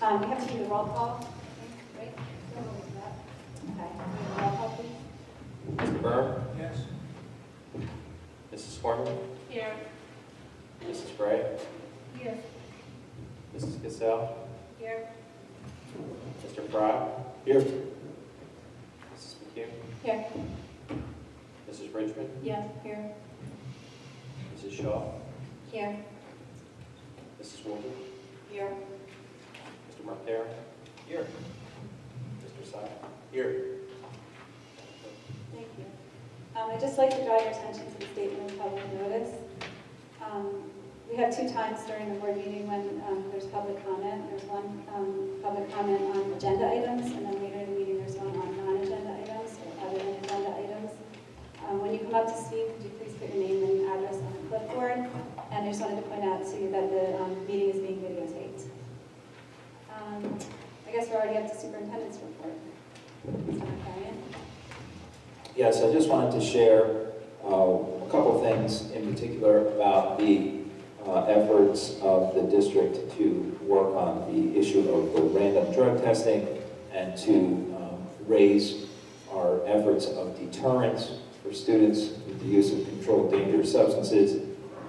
We have to do the roll call, right? Okay, roll call, please. Mr. Byrne? Yes. Mrs. Foreman? Here. Mrs. Gray? Here. Mrs. Cassell? Here. Mr. Fry? Here. Mrs. McHugh? Here. Mrs. Richmond? Yes, here. Mrs. Shaw? Here. Mrs. Wolter? Here. Mr. Marquardt? Here. Mr. Sy? Here. Thank you. I'd just like to draw your attention to the statement of public notice. We have two times during the board meeting when there's public comment. There's one public comment on agenda items, and then later in the meeting there's one on non-agenda items or other than agenda items. When you come up to speak, could you please put your name and address on the clipboard? And I just wanted to point out to you that the meeting is being videotaped. I guess we're already up to superintendent's report. Mr. McCarrion. Yes, I just wanted to share a couple things in particular about the efforts of the district to work on the issue of the random drug testing and to raise our efforts of deterrence for students with the use of controlled dangerous substances.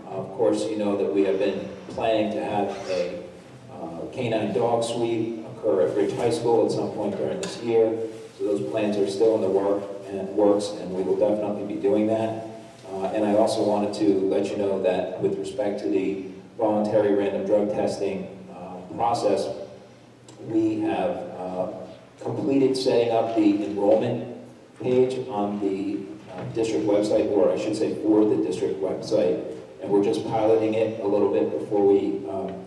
Of course, you know that we have been planning to have a canine dog sweep occur at Ridge High School at some point during this year. So those plans are still in the works, and we will definitely be doing that. And I also wanted to let you know that with respect to the voluntary random drug testing process, we have completed setting up the enrollment page on the district website, or I should say for the district website, and we're just piloting it a little bit before we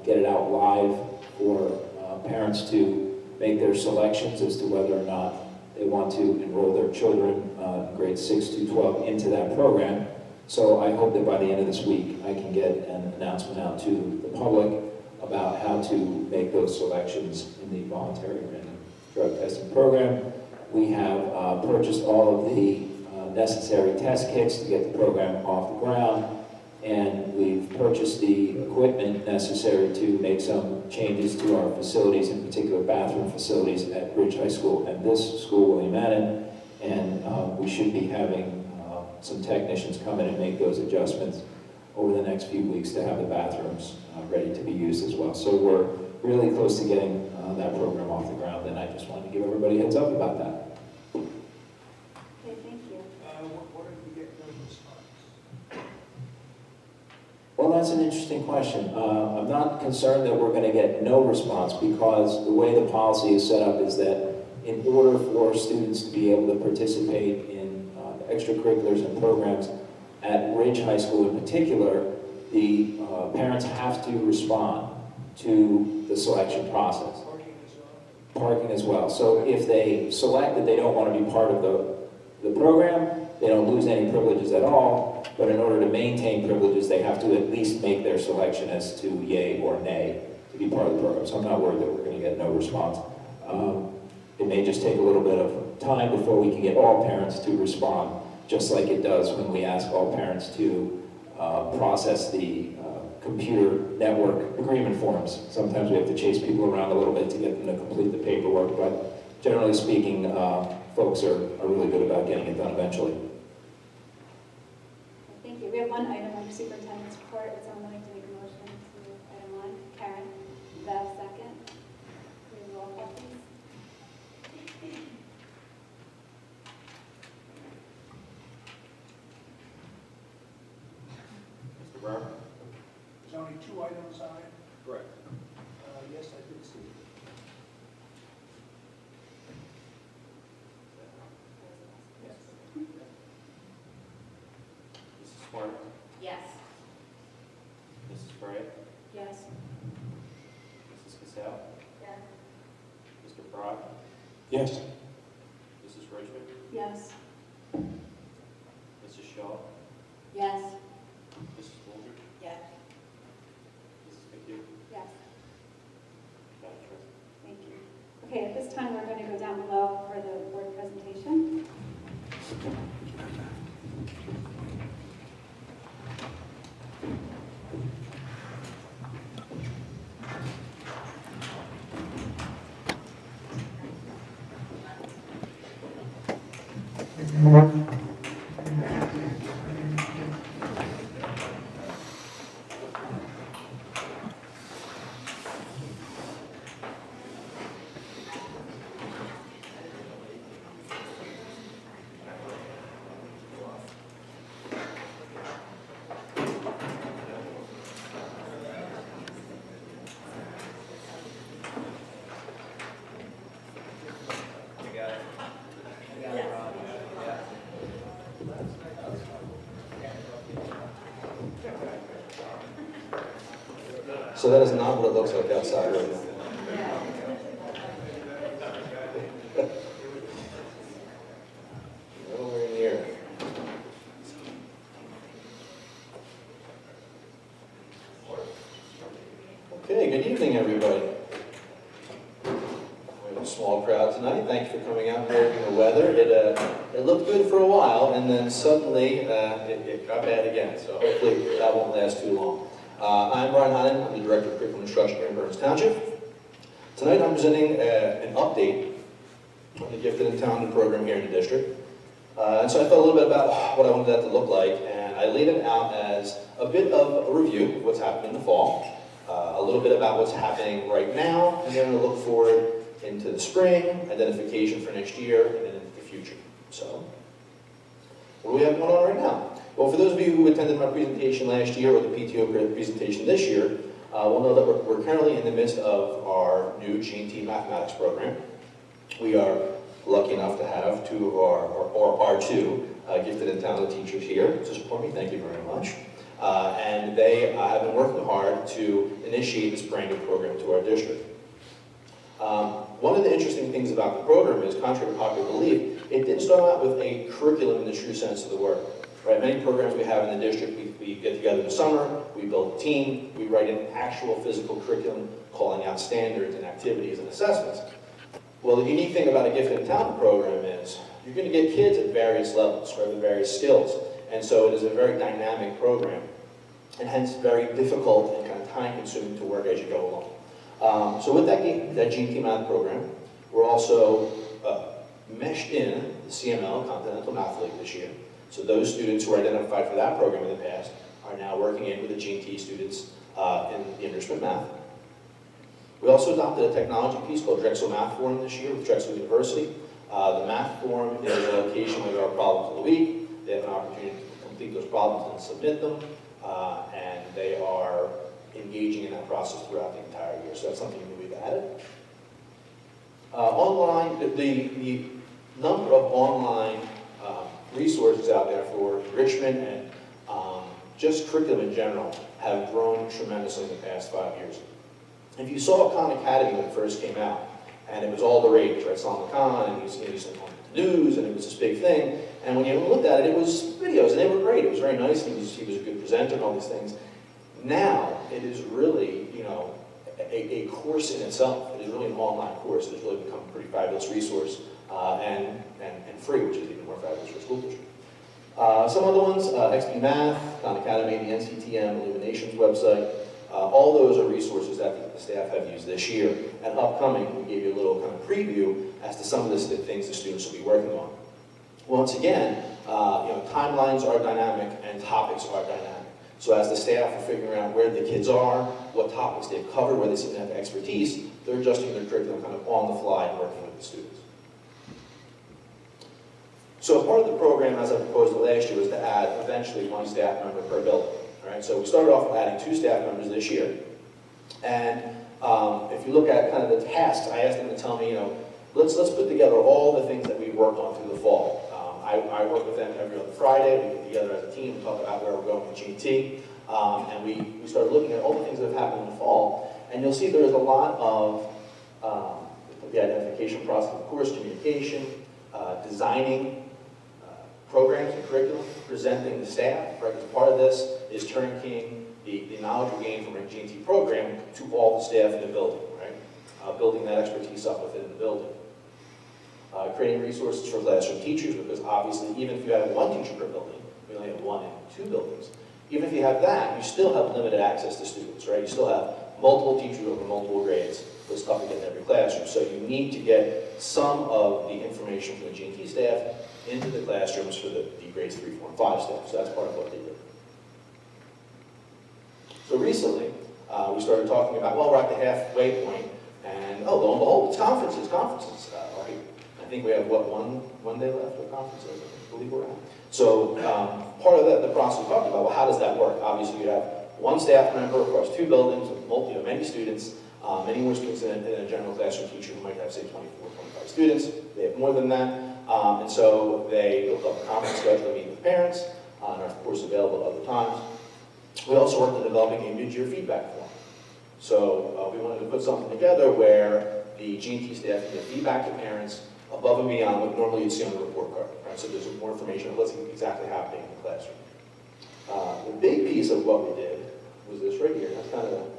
get it out live for parents to make their selections as to whether or not they want to enroll their children grades 6 to 12 into that program. So I hope that by the end of this week, I can get an announcement out to the public about how to make those selections in the voluntary random drug testing program. We have purchased all of the necessary test kits to get the program off the ground, and we've purchased the equipment necessary to make some changes to our facilities, in particular bathroom facilities at Ridge High School and this school, William Manning, and we should be having some technicians come in and make those adjustments over the next few weeks to have the bathrooms ready to be used as well. So we're really close to getting that program off the ground, and I just wanted to give everybody a heads up about that. Okay, thank you. What if we get no response? Well, that's an interesting question. I'm not concerned that we're going to get no response, because the way the policy is set up is that in order for students to be able to participate in extracurriculars and programs at Ridge High School in particular, the parents have to respond to the selection process. Parking as well. So if they select that they don't want to be part of the program, they don't lose any privileges at all, but in order to maintain privileges, they have to at least make their selection as to yay or nay to be part of the program. So I'm not worried that we're going to get no response. It may just take a little bit of time before we can get all parents to respond, just like it does when we ask all parents to process the computer network agreement forms. Sometimes we have to chase people around a little bit to get them to complete the paperwork, but generally speaking, folks are really good about getting it done eventually. Thank you. We have one item under superintendent's report. Would someone like to make a motion to item 1? Karen, Bev, second. We have roll call, please. Mr. Byrne? There's only 2 items on it? Correct. Yes, I did see it. Mrs. Foreman? Yes. Mrs. Gray? Yes. Mrs. Cassell? Yes. Mr. Fry? Yes. Mrs. Richmond? Yes. Mrs. Shaw? Yes. Mrs. Wolter? Yes. Mrs. McHugh? Yes. Madam Chair. Thank you. Okay, at this time, we're going to go down below for the board presentation. So that is not what it looks like outside right now. Nowhere near. Okay, good evening, everybody. We have a small crowd tonight. Thank you for coming out here in the weather. It looked good for a while, and then suddenly it got bad again. So hopefully that won't last too long. I'm Heineman. I'm the Director of Curriculum Instruction here in Burns Township. Tonight I'm presenting an update on the Gifted and Talented program here in the district. And so I thought a little bit about what I wanted that to look like, and I laid it out as a bit of a review of what's happening in the fall, a little bit about what's happening right now, and then we'll look forward into the spring, identification for next year, and then into the future. So, what do we have going on right now? Well, for those of you who attended my presentation last year or the PTO presentation this year, will know that we're currently in the midst of our new G&T mathematics program. We are lucky enough to have two of our two gifted and talented teachers here to support me. Thank you very much. And they have been working hard to initiate this brand new program to our district. One of the interesting things about the program is, contrary to popular belief, it didn't start out with a curriculum in the true sense of the word. Right? Many programs we have in the district, we get together in the summer, we build a team, we write an actual physical curriculum calling out standards and activities and assessments. Well, the unique thing about a gifted and talented program is you're going to get kids at various levels, right, with various skills. And so it is a very dynamic program, and hence very difficult and kind of time-consuming to work as you go along. So with that G&T Math program, we're also meshed in the CML, Continental Math League, this year. So those students who were identified for that program in the past are now working in with the G&T students in the enrichment math. We also adopted a technology piece called Drexel Math Forum this year with Drexel University. The Math Forum is a location where there are problems of the week. They have an opportunity to complete those problems and submit them, and they are engaging in that process throughout the entire year. So that's something that we've added. Online, the number of online resources out there for enrichment and just curriculum in general have grown tremendously in the past 5 years. If you saw Khan Academy when it first came out, and it was all the rage, right? Salman Khan, and he was on the news, and it was this big thing. And when you looked at it, it was videos, and they were great. It was very nice. He was a good presenter and all these things. Now, it is really, a course in itself. It is really an online course. It has really become a pretty fabulous resource, and free, which is even more fabulous for a school district. Some other ones, XP Math, Khan Academy, the NCTM Illuminations website. All those are resources that the staff have used this year. And upcoming, we gave you a little kind of preview as to some of the things the students will be working on. Once again, timelines are dynamic and topics are dynamic. So as the staff are figuring out where the kids are, what topics they've covered, where they seem to have expertise, they're adjusting their curriculum kind of on the fly and working with the students. So part of the program, as I proposed it last year, was to add eventually one staff member per building. All right, so we started off with adding 2 staff members this year. And if you look at kind of the tasks, I asked them to tell me, let's put together all the things that we've worked on through the fall. I work with them every other Friday. We get together as a team and talk about where we're going with G&T. And we started looking at all the things that have happened in the fall. And you'll see there's a lot of the identification process, of course, communication, designing programs and curriculum, presenting the staff, right? Because part of this is turnkeying the knowledge we gain from a G&T program to all the staff in the building, right? Building that expertise up within the building. Creating resources for classroom teachers, because obviously even if you have 1 teacher per building, we only have 1 in 2 buildings, even if you have that, you still have limited access to students, right? You still have multiple teachers over multiple grades, was tough to get in every classroom. So you need to get some of the information from the G&T staff into the classrooms for the grades 3, 4, and 5 staff. So that's part of what they did. So recently, we started talking about, well, we're at the halfway point, and oh, lo and behold, it's conferences. Right? I think we have, what, one day left of conferences, I believe we're at. So part of the process we talked about, well, how does that work? Obviously, you have one staff member across 2 buildings with many students, many more students than a general classroom teacher who might have, say, 24, 25 students. They have more than that. And so they built up a conference schedule to meet with parents, and are, of course, available at other times. We also worked on developing a mid-year feedback form. So we wanted to put something together where the G&T staff can give feedback to parents above and beyond what normally you'd see on the report card. Right? So there's more information on what's exactly happening in the classroom. The big piece of what we did was this right here. That's kind of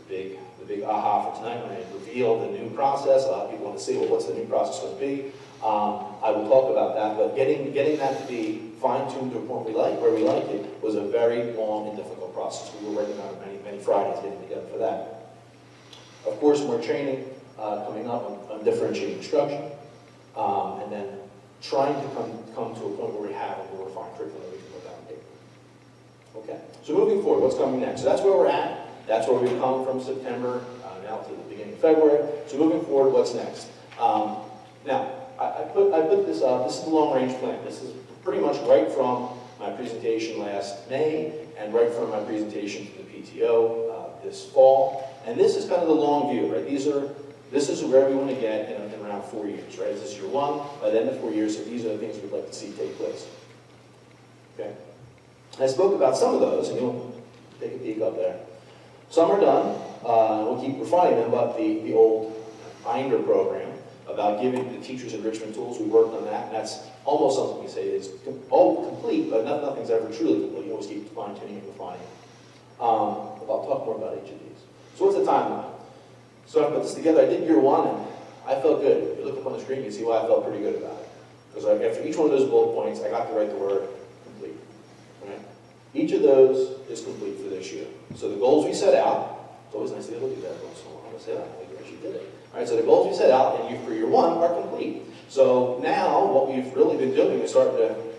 the big aha for tonight when I revealed the new process. A lot of people want to see, well, what's the new process going to be? I will talk about that, but getting that to be fine-tuned to a point where we like it was a very long and difficult process. We were working on it many Fridays getting together for that. Of course, more training coming up on differentiating instruction, and then trying to come to a point where we have a more refined curriculum that we can put down on paper. Okay, so moving forward, what's coming next? So that's where we're at. That's where we've come from September now to the beginning of February. So moving forward, what's next? Now, I put this up. This is the long-range plan. This is pretty much right from my presentation last May and right from my presentation to the PTO this fall. And this is kind of the long view, right? This is where we want to get in around 4 years, right? This is year 1. By the end of 4 years, so these are the things we'd like to see take place. Okay. I spoke about some of those, and you'll take a peek up there. Some are done. We'll keep refining them, but the old binder program about giving the teachers enrichment tools, we worked on that, and that's almost something we say is all complete, but nothing's ever truly complete. You always keep fine-tuning and refining it. I'll talk more about each of these. So what's the timeline? So I put this together. I did year 1, and I felt good. If you look up on the screen, you can see why I felt pretty good about it. Because after each one of those bullet points, I got to write the word complete. Right? Each of those is complete for this year. So the goals we set out, it's always nice to look at that once in a while. I say, I think I actually did it. All right, so the goals we set out and for year 1 are complete. So now what we've really been doing is starting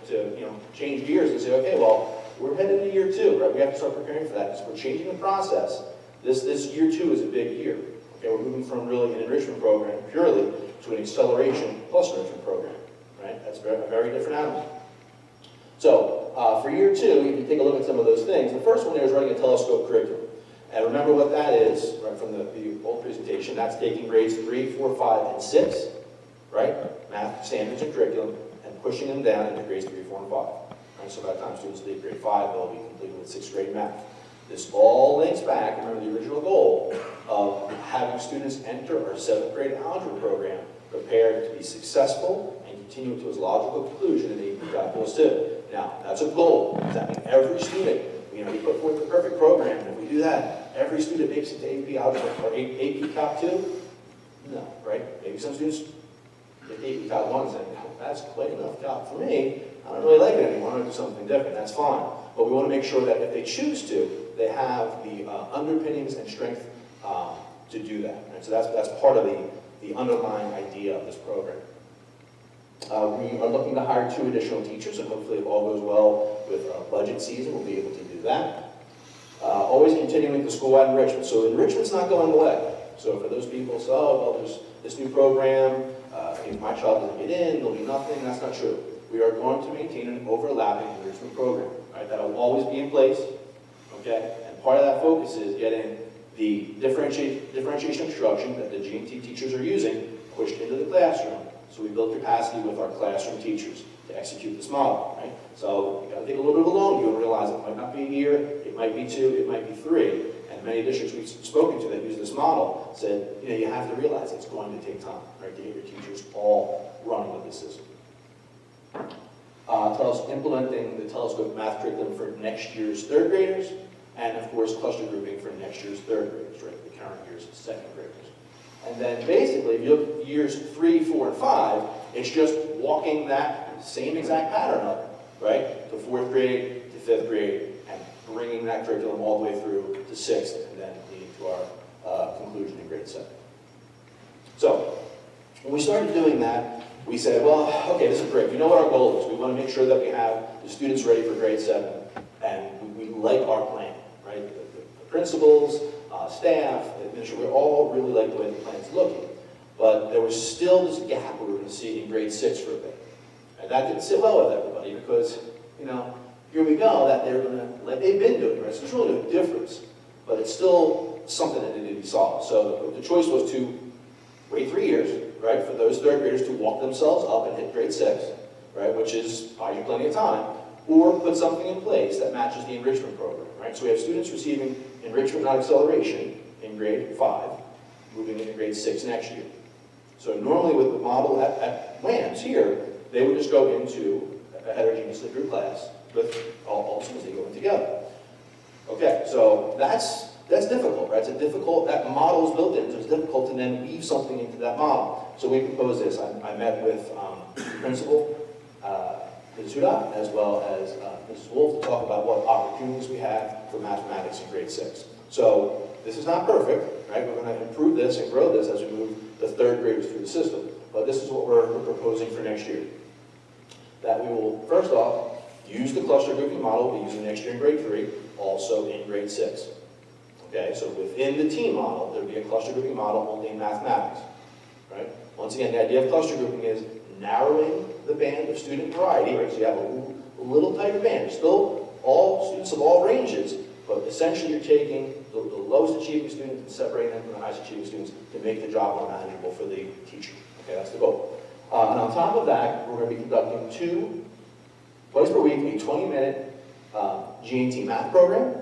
to change gears and say, okay, well, we're headed to year 2, right? We have to start preparing for that. So we're changing the process. This year 2 is a big year. Okay, we're moving from really an enrichment program purely to an acceleration plus enrichment program. Right? That's a very different animal. So for year 2, if you take a look at some of those things, the first one there is writing a telescope curriculum. And remember what that is, right, from the old presentation. That's taking grades 3, 4, 5, and 6, right? Math, standards, and curriculum, and pushing them down into grades 3, 4, and 5. Right? So by the time students leave grade 5, they'll be completed with 6th grade math. This all links back, remember the original goal of having students enter our 7th grade algebra program prepared to be successful and continue to its logical conclusion in AP Calculus 2. Now, that's a goal. Does that mean every student, we put forth the perfect program, and if we do that, every student makes it to AP Algebra or AP Calc 2? No, right? Maybe some students get AP Calc 1 and say, that's quite enough Calc for me. I don't really like it anymore. I want to do something different. That's fine. But we want to make sure that if they choose to, they have the underpinnings and strength to do that. Right? So that's part of the underlying idea of this program. We are looking to hire 2 additional teachers, and hopefully if all goes well with our budget season, we'll be able to do that. Always continuing the school-wide enrichment. So enrichment's not going away. So for those people who say, oh, well, there's this new program, if my child doesn't get in, there'll be nothing. That's not true. We are going to maintain an overlapping enrichment program. Right? That'll always be in place. Okay? And part of that focus is getting the differentiation instruction that the G&T teachers are using pushed into the classroom. So we build capacity with our classroom teachers to execute this model, right? So you got to take a little bit of a long view and realize it might not be a year, it might be 2, it might be 3. And many districts we've spoken to that use this model said, you have to realize it's going to take time, right, to get your teachers all running with the system. Implementing the telescope math curriculum for next year's 3rd graders, and of course cluster grouping for next year's 3rd graders, right, the current year's 2nd graders. And then basically, if you look at years 3, 4, and 5, it's just walking that same exact pattern up, right, to 4th grade, to 5th grade, and bringing that curriculum all the way through to 6th, and then leading to our conclusion in grade 7. When we started doing that, we said, well, okay, this is great. We know what our goal is. We want to make sure that we have the students ready for grade 7, and we like our plan, right? The principals, staff, administration, we all really like the way the plan's looking. But there was still this gap we were going to see in grade 6 for a bit. And that didn't sit well with everybody because, you know, here we go, that they're going to, like they've been doing, right? So there's really no difference, but it's still something that needed to be solved. So the choice was to wait 3 years, right, for those third graders to walk themselves up and hit grade 6, right, which is buys you plenty of time, or put something in place that matches the enrichment program, right? So we have students receiving enrichment, not acceleration, in grade 5, moving into grade 6 next year. So normally with the model at WAMS here, they would just go into a heterogeneously grouped class with all students, they go in together. Okay, so that's difficult, right? It's a difficult, that model is built in, so it's difficult to then weave something into that model. So we proposed this. I met with the principal, Ms. Hudak, as well as Mrs. Wolf, to talk about what opportunities we have for mathematics in grade 6. So this is not perfect, right? We're going to improve this and grow this as we move the third graders through the system. But this is what we're proposing for next year. That we will, first off, use the cluster grouping model we're using next year in grade 3, also in grade 6. Okay, so within the team model, there will be a cluster grouping model only in mathematics, right? Once again, the idea of cluster grouping is narrowing the band of student variety, right? So you have a little tighter band, still all students of all ranges, but essentially you're taking the lowest achieving students and separating them from the highest achieving students to make the job more manageable for the teacher. Okay, that's the goal. And on top of that, we're going to be conducting twice per week, a 20-minute G&T math program,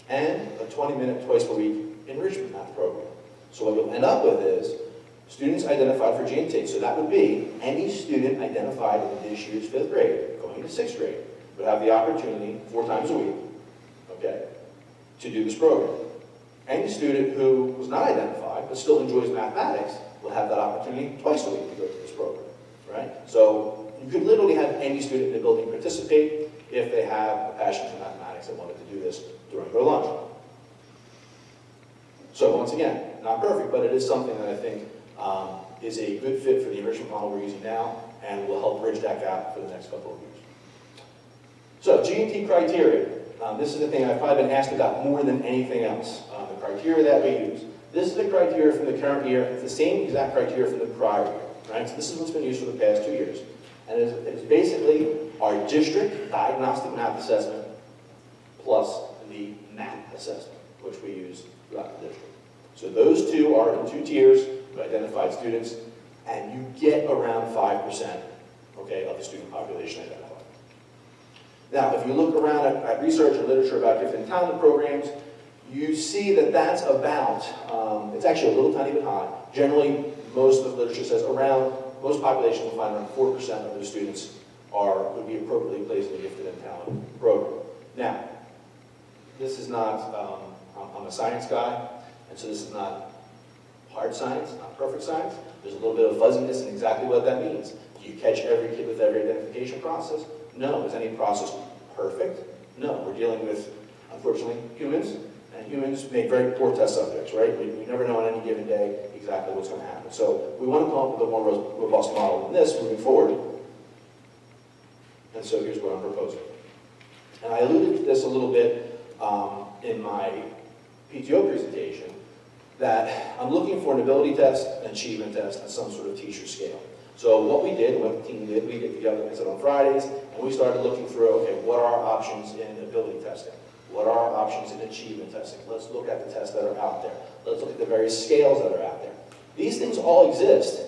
and a 20-minute twice per week enrichment math program. So what you'll end up with is students identified for G&T. So that would be any student identified in this year's 5th grade, going into 6th grade, would have the opportunity 4 times a week, okay, to do this program. Any student who was not identified but still enjoys mathematics will have that opportunity twice a week to go to this program, right? So you could literally have any student in the building participate if they have a passion for mathematics and wanted to do this during their lunch. So once again, not perfect, but it is something that I think is a good fit for the enrichment model we're using now and will help bridge that gap for the next couple of years. So G&T criteria. This is the thing I've probably been asked about more than anything else. The criteria that we use. This is the criteria from the current year. It's the same exact criteria from the prior year, right? So this is what's been used for the past 2 years. And it's basically our district diagnostic math assessment plus the math assessment, which we use throughout the district. So those two are in 2 tiers of identified students, and you get around 5%, okay, of the student population identified. Now, if you look around at research and literature about different talent programs, you see that that's about, it's actually a little tiny bit high. Generally, most of the literature says most populations will find around 4% of their students would be appropriately placed in the gifted and talented program. Now, this is not, I'm a science guy, and so this is not hard science, not perfect science. There's a little bit of fuzziness in exactly what that means. Do you catch every kid with every identification process? No. Is any process perfect? No. We're dealing with, unfortunately, humans, and humans make very poor test subjects, right? We never know on any given day exactly what's going to happen. So we want to come up with a more robust model than this moving forward. And so here's what I'm proposing. And I alluded to this a little bit in my PTO presentation, that I'm looking for an ability test, an achievement test, and some sort of teacher scale. So what we did, what the team did, we get together, like I said, on Fridays, and we started looking through, okay, what are our options in ability testing? What are our options in achievement testing? Let's look at the tests that are out there. Let's look at the various scales that are out there. These things all exist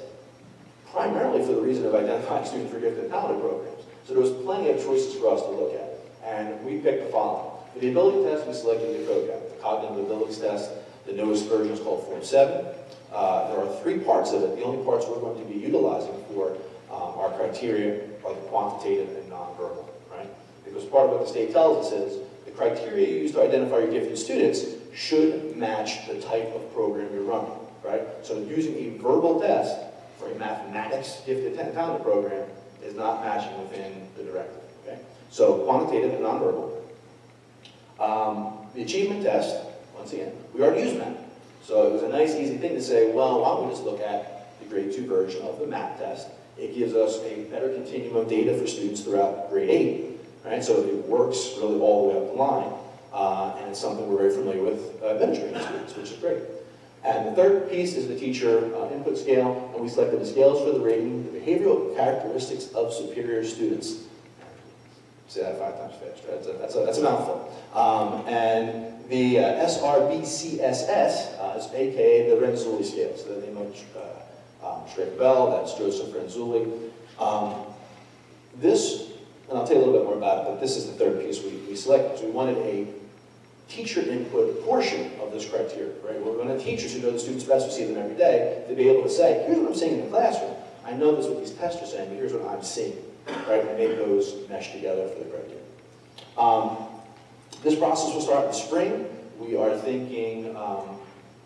primarily for the reason of identifying students for gifted and talented programs. So there was plenty of choices for us to look at, and we picked the following. For the ability test, we selected the COGAP, the Cognitive Abilities Test. The newest version is called Form 7. There are 3 parts of it. The only parts we're going to be utilizing for our criteria are the quantitative and nonverbal, right? Because part of what the state tells us is the criteria you use to identify your gifted students should match the type of program you're running, right? So using a verbal test for a mathematics gifted and talented program is not matching within the directive, okay? So quantitative and nonverbal. The achievement test, once again, we already use math. So it was a nice, easy thing to say, well, why don't we just look at the grade 2 version of the MAP test. It gives us a better continuum of data for students throughout grade 8, right? So it works really all the way up the line, and it's something we're very familiar with administrating students, which is great. And the third piece is the teacher input scale, and we selected the scales for the rating, the behavioral characteristics of superior students. Say that 5 times fast, right? That's a mouthful. And the SRBCSS is AKA the Renzulli scale. So the name of Schrager-Bell, that's Joseph Renzulli. This, and I'll tell you a little bit more about it, but this is the third piece we selected. So we wanted a teacher input portion of this criteria, right? We're going to teachers who know the students best, who see them every day, to be able to say, here's what I'm seeing in the classroom. I know this is what these tests are saying, but here's what I'm seeing, right? And make those mesh together for the criteria. This process will start in the spring. We are thinking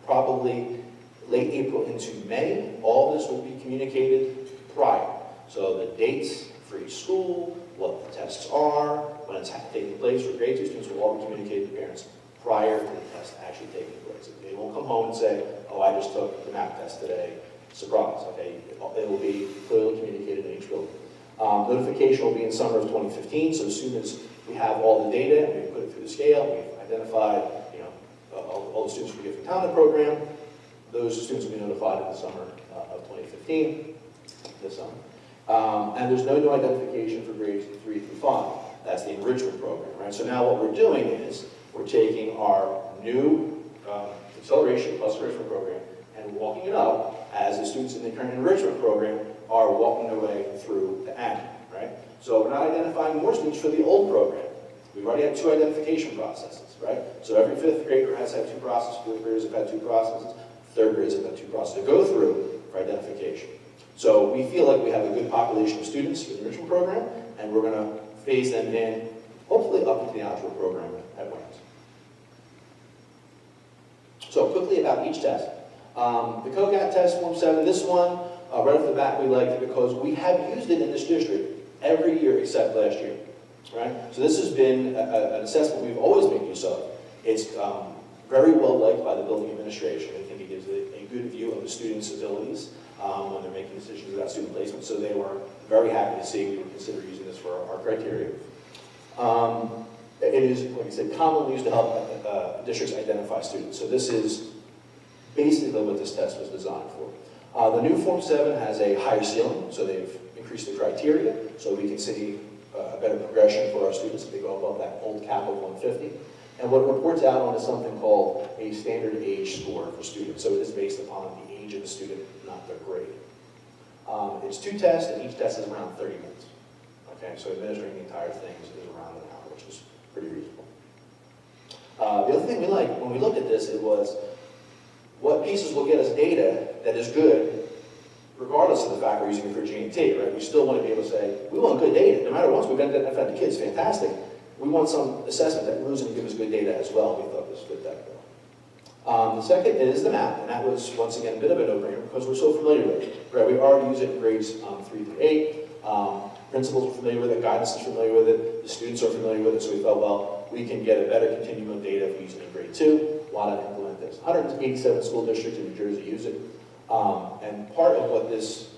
probably late April into May. All this will be communicated prior. So the dates for each school, what the tests are, when it's taking place for grade 2 students will all be communicated to parents prior to the test actually taking place. They won't come home and say, oh, I just took the MAP test today. Surprise, okay? It will be clearly communicated in each building. Notification will be in summer of 2015, so as soon as we have all the data and we put it through the scale, we've identified, all the students we get from the talent program, those students will be notified in the summer of 2015, this summer. And there's no new identification for grades 3 through 5. That's the enrichment program, right? So now what we're doing is we're taking our new acceleration plus enrichment program and walking it up as the students in the current enrichment program are walking their way through the end, right? So we're not identifying more students for the old program. We've already had 2 identification processes, right? So every 5th grader has had 2 processes, 4th graders have had 2 processes, 3rd graders have had 2 processes to go through for identification. So we feel like we have a good population of students for the enrichment program, and we're going to phase them in, hopefully up into the algebra program at Waynes. So quickly about each test. The COGAT test, Form 7, this one, right off the bat we liked it because we have used it in this district every year except last year, right? So this has been an assessment we've always made use of. It's very well liked by the building administration. I think it gives a good view of the students' abilities when they're making decisions about student placement. So they were very happy to see we would consider using this for our criteria. It is, like I said, commonly used to help districts identify students. So this is basically what this test was designed for. The new Form 7 has a higher ceiling, so they've increased the criteria, so we can see a better progression for our students if they go above that old cap of 150. And what it reports out on is something called a standard age score for students. So it is based upon the age of the student, not their grade. It's 2 tests, and each test is around 30 minutes. Okay, so administering the entire thing is around an hour, which is pretty reasonable. The other thing we liked, when we looked at this, it was what pieces will get us data that is good, regardless of the fact we're using it for G&T, right? We still want to be able to say, we want good data. No matter what, we've identified the kids, fantastic. We want some assessment that really is going to give us good data as well. We thought this fit that bill. The second is the MAP, and that was, once again, a bit of a no-brainer because we're so familiar with it, right? We already use it in grades 3 through 8. Principals are familiar with it, guidance is familiar with it, the students are familiar with it, so we felt, well, we can get a better continuum of data if we use it in grade 2. Why not implement this? 187 school districts in New Jersey use it. And part of what this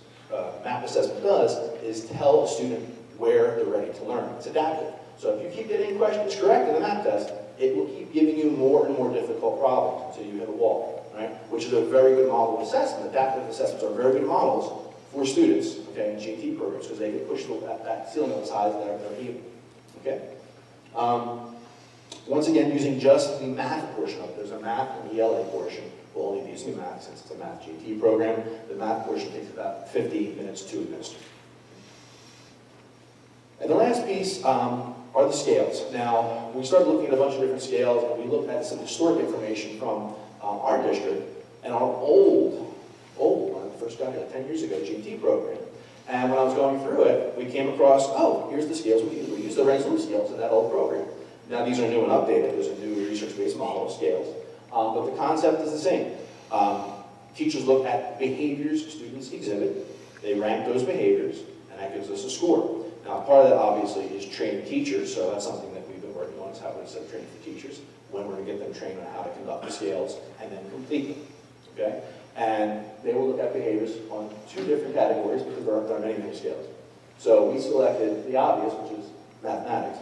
MAP assessment does is tell a student where they're ready to learn. It's adaptive. So if you keep getting questions correct in the MAP test, it will keep giving you more and more difficult problems until you hit a wall, right? Which is a very good model of assessment. Adaptive assessments are very good models for students, okay, in GT programs, because they can push that ceiling as high as they're able, okay? Once again, using just the math portion of it. There's a math and ELA portion. We'll only be using math since it's a math GT program. The math portion takes about 50 minutes to administer. And the last piece are the scales. Now, we started looking at a bunch of different scales, and we looked at some historic information from our district and our old one, the first got here like 10 years ago, GT program. And when I was going through it, we came across, oh, here's the scales we use. We use the Renzulli scales in that old program. Now, these are new and updated. There's a new research-based model of scales. But the concept is the same. Teachers look at behaviors students exhibit. They rank those behaviors, and that gives us a score. Now, part of that, obviously, is training teachers, so that's something that we've been working on, is how we set up training for teachers, when we're going to get them trained on how to conduct the scales, and then complete them, okay? And they will look at behaviors on different categories because there are many, many scales. So we selected the obvious, which is mathematics,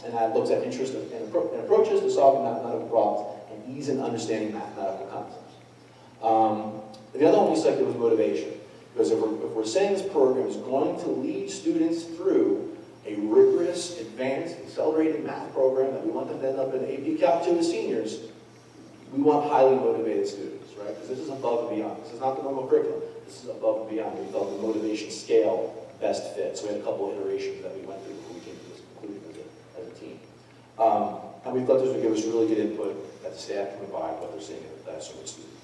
and that looks at interest and approaches to solving mathematical problems and ease in understanding mathematical concepts. The other one we selected was motivation, because if we're saying this program is going to lead students through a rigorous, advanced, accelerated math program that we want them to end up in AP Calc 2 as seniors, we want highly motivated students, right? Because this is above and beyond. This is not the normal curriculum. This is above and beyond. We felt the motivation scale best fit. So we had a couple of iterations that we went through before we came to this conclusion as a team. And we thought this would give us really good input that the staff can provide what they're seeing in the classroom with students.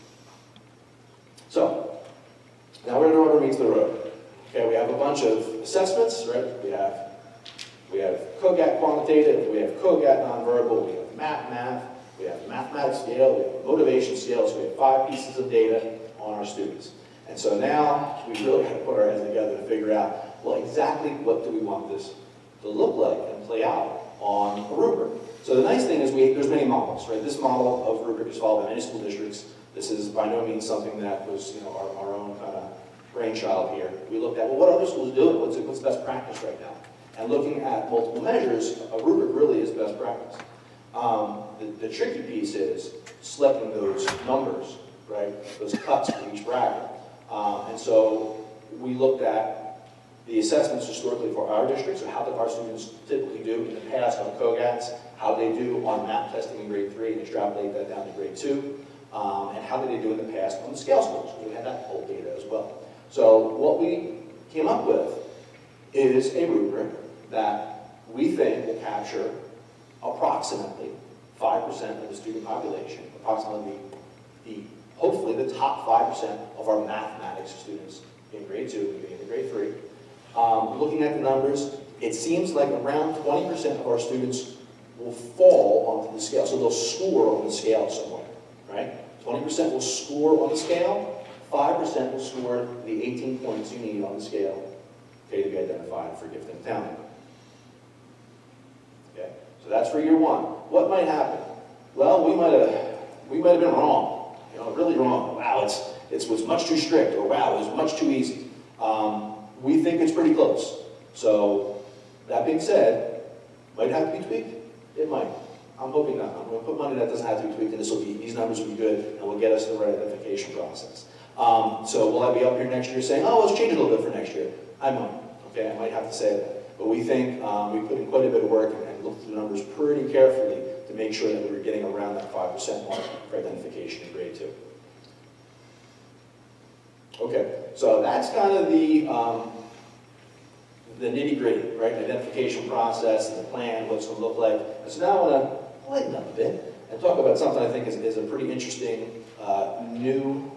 So, now where the rubber meets the road. Okay, we have a bunch of assessments, right? We have COGAT quantitative, we have COGAT nonverbal, we have math, we have mathematics scale, we have motivation scale, so we have 5 pieces of data on our students. And so now we really have to put our heads together to figure out, well, exactly what do we want this to look like and play out on a rubric. So the nice thing is there's many models, right? This model of rubric is followed by many school districts. This is by no means something that was, our own kind of brainchild here. We looked at, well, what other schools doing? What's best practice right now? And looking at multiple measures, a rubric really is best practice. The tricky piece is selecting those numbers, right? Those cuts for each bracket. And so we looked at the assessments historically for our district, so how did our students typically do in the past on COGATs, how they do on math testing in grade 3, and extrapolate that down to grade 2, and how did they do in the past on the scale schools, because we had that whole data as well. So what we came up with is a rubric that we think will capture approximately 5% of the student population, approximately hopefully the top 5% of our mathematics students in grade 2, beginning in grade 3. Looking at the numbers, it seems like around 20% of our students will fall onto the scale, so they'll score on the scale somewhere, right? 20% will score on the scale, 5% will score the 18 points you need on the scale, okay, to be identified for gifted and talented. Okay, so that's for year 1. What might happen? Well, we might have been wrong, really wrong. Wow, it was much too strict, or wow, it was much too easy. We think it's pretty close. So, that being said, might have to be tweaked? It might. I'm hoping not. I'm going to put money that doesn't have to be tweaked, and these numbers will be good, and will get us the right identification process. So will I be up here next year saying, oh, let's change it a little bit for next year? I might. Okay, I might have to say that. But we think we put in quite a bit of work and looked through the numbers pretty carefully to make sure that we were getting around that 5% mark for identification in grade 2. Okay, so that's kind of the nitty-gritty, right? The identification process and the plan, what it's going to look like. And so now I want to lighten up a bit and talk about something I think is a pretty interesting new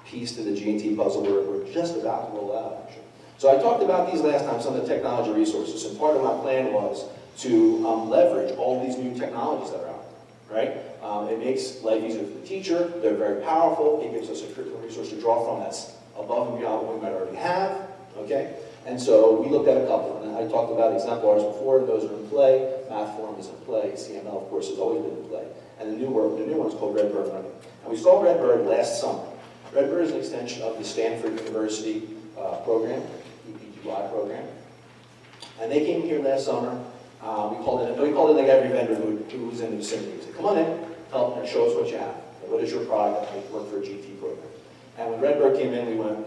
piece to the G&T puzzle we're just about to roll out, actually. So I talked about these last time, some of the technology resources, and part of my plan was to leverage all these new technologies that are out there, right? It makes life easier for the teacher, they're very powerful, it gives us a curriculum resource to draw from that's above and beyond what we might already have, okay? And so we looked at a couple, and I talked about exemplars before, those are in play, Math Forum is in play, CML of course has always been in play, and the new one is called Redbird Learning. And we saw Redbird last summer. Redbird is an extension of the Stanford University program, EPQI program, and they came here last summer. We called it like every vendor who was in the vicinity. We said, come on in, help and show us what you have. What is your product that might work for a GT program? And when Redbird came in, we went,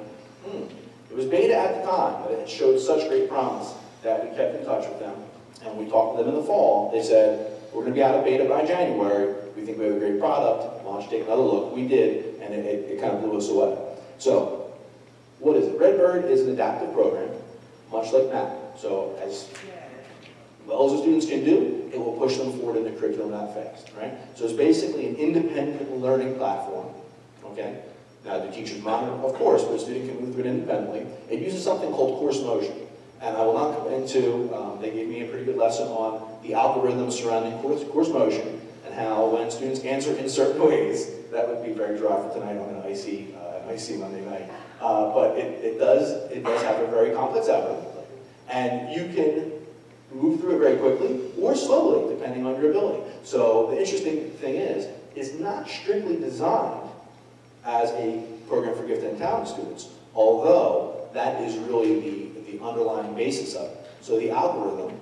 It was beta at the time, but it showed such great promise that we kept in touch with them. And when we talked to them in the fall, they said, we're going to be out of beta by January. We think we have a great product. Why don't you take another look? We did, and it kind of blew us away. So, what is it? Redbird is an adaptive program, much like math. So, as well as the students can do, it will push them forward in the curriculum that fast, right? So it's basically an independent learning platform, okay? Now, the teachers monitor, of course, but a student can move through it independently. It uses something called course motion. And I will not go into, they gave me a pretty good lesson on the algorithms surrounding course motion and how when students answer in certain ways, that would be very dry for tonight on an icy Monday night. But it does have a very complex algorithm. And you can move through it very quickly or slowly, depending on your ability. So the interesting thing is, it's not strictly designed as a program for gifted and talented students. although that is really the underlying basis of it. So the algorithm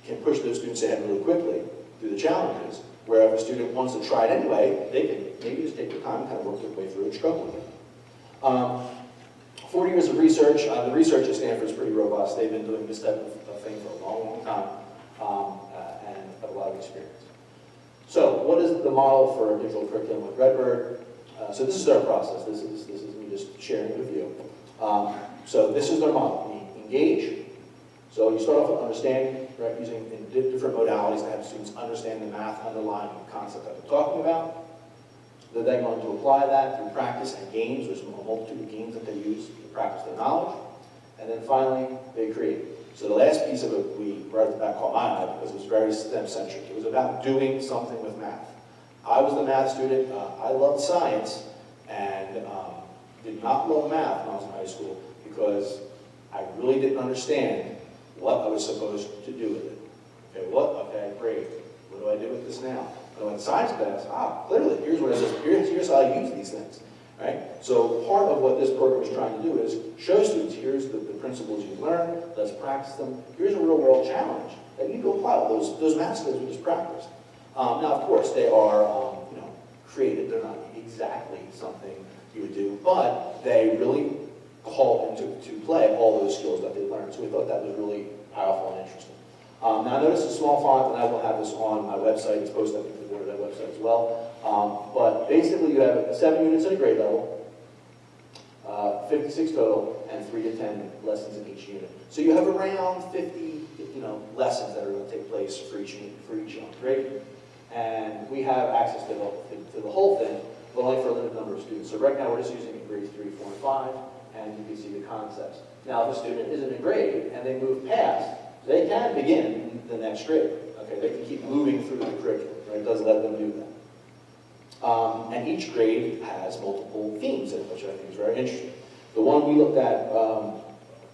can push those students ahead really quickly through the challenges, where if a student wants to try it anyway, they can maybe just take their time and kind of work their way through and struggle with it. 40 years of research. The research at Stanford is pretty robust. They've been doing this type of thing for a long, long time, and have a lot of experience. So what is the model for a digital curriculum with Redbird? So this is their process. This is me just sharing it with you. So this is their model. We engage. So you start off with understanding, right, using different modalities to have students understand the math underlying the concept that we're talking about. They're then going to apply that through practice and games. There's a multitude of games that they use to practice their knowledge. And then finally, they create. So the last piece of it we right at the back caught my eye because it was very STEM-centric. It was about doing something with math. I was the math student. I loved science and did not love math when I was in high school because I really didn't understand what I was supposed to do with it. Okay, okay, great. What do I do with this now? So in science class, clearly, here's what it says. Here's how I use these things, right? So part of what this program is trying to do is show students, here's the principles you've learned, let's practice them. Here's a real-world challenge that you can apply those math skills we just practiced. Now, of course, they are created. They're not exactly something you would do, but they really call into play all those skills that they learned. So we thought that was really powerful and interesting. Now notice a small font, and I will have this on my website. It's posted, I think, to the board of that website as well. But basically, you have 7 units at a grade level, 56 total, and 3 to 10 lessons in each unit. So you have around 50, lessons that are going to take place for each grade. And we have access to the whole thing, but only for a limited number of students. So right now, we're just using it in grades 3, 4, and 5, and you can see the concepts. Now, if a student is in a grade and they move past, they can begin the next grade. Okay, they can keep moving through the curriculum, right? It does let them do that. And each grade has multiple themes in it, which I think is very interesting. The one we looked at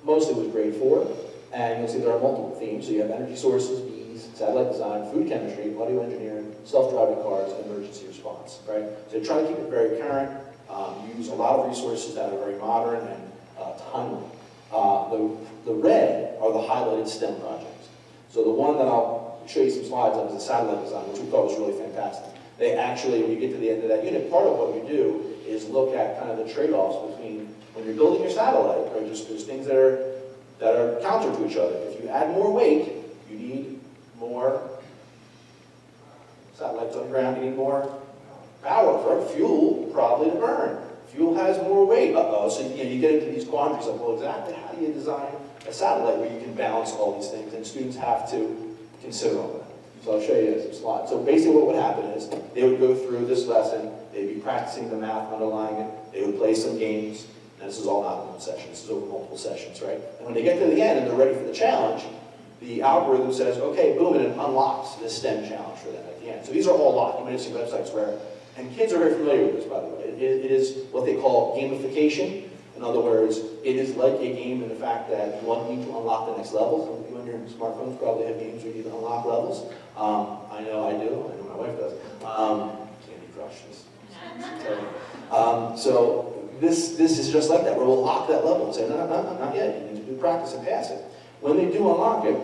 mostly was grade 4, and you'll see there are multiple themes. So you have energy sources, bees, satellite design, food chemistry, audio engineering, self-driving cars, and emergency response, right? So try to keep it very current, use a lot of resources that are very modern and timely. The red are the highlighted STEM projects. So the one that I'll show you some slides of is the satellite design, which we thought was really fantastic. They actually, when you get to the end of that unit, part of what you do is look at kind of the trade-offs between when you're building your satellite, right? There's things that are counter to each other. If you add more weight, you need more satellites on the ground, you need more power, right? Fuel probably to burn. Fuel has more weight. So you get into these quandaries of, well, exactly how do you design a satellite where you can balance all these things, and students have to consider all that. So I'll show you some slides. So basically what would happen is they would go through this lesson, they'd be practicing the math underlying it, they would play some games, and this is all not in one session, this is over multiple sessions, right? And when they get to the end and they're ready for the challenge, the algorithm says, okay, boom, and it unlocks this STEM challenge for them at the end. So these are all locked. You might have seen websites where, and kids are very familiar with this, by the way. It is what they call gamification. In other words, it is like a game in the fact that you need to unlock the next level. Some of you on your smartphones probably have games where you need to unlock levels. I know I do. I know my wife does. Candy Crush is so this is just like that, where we'll lock that level and say, no, not yet. You need to do practice and pass it. When they do unlock it,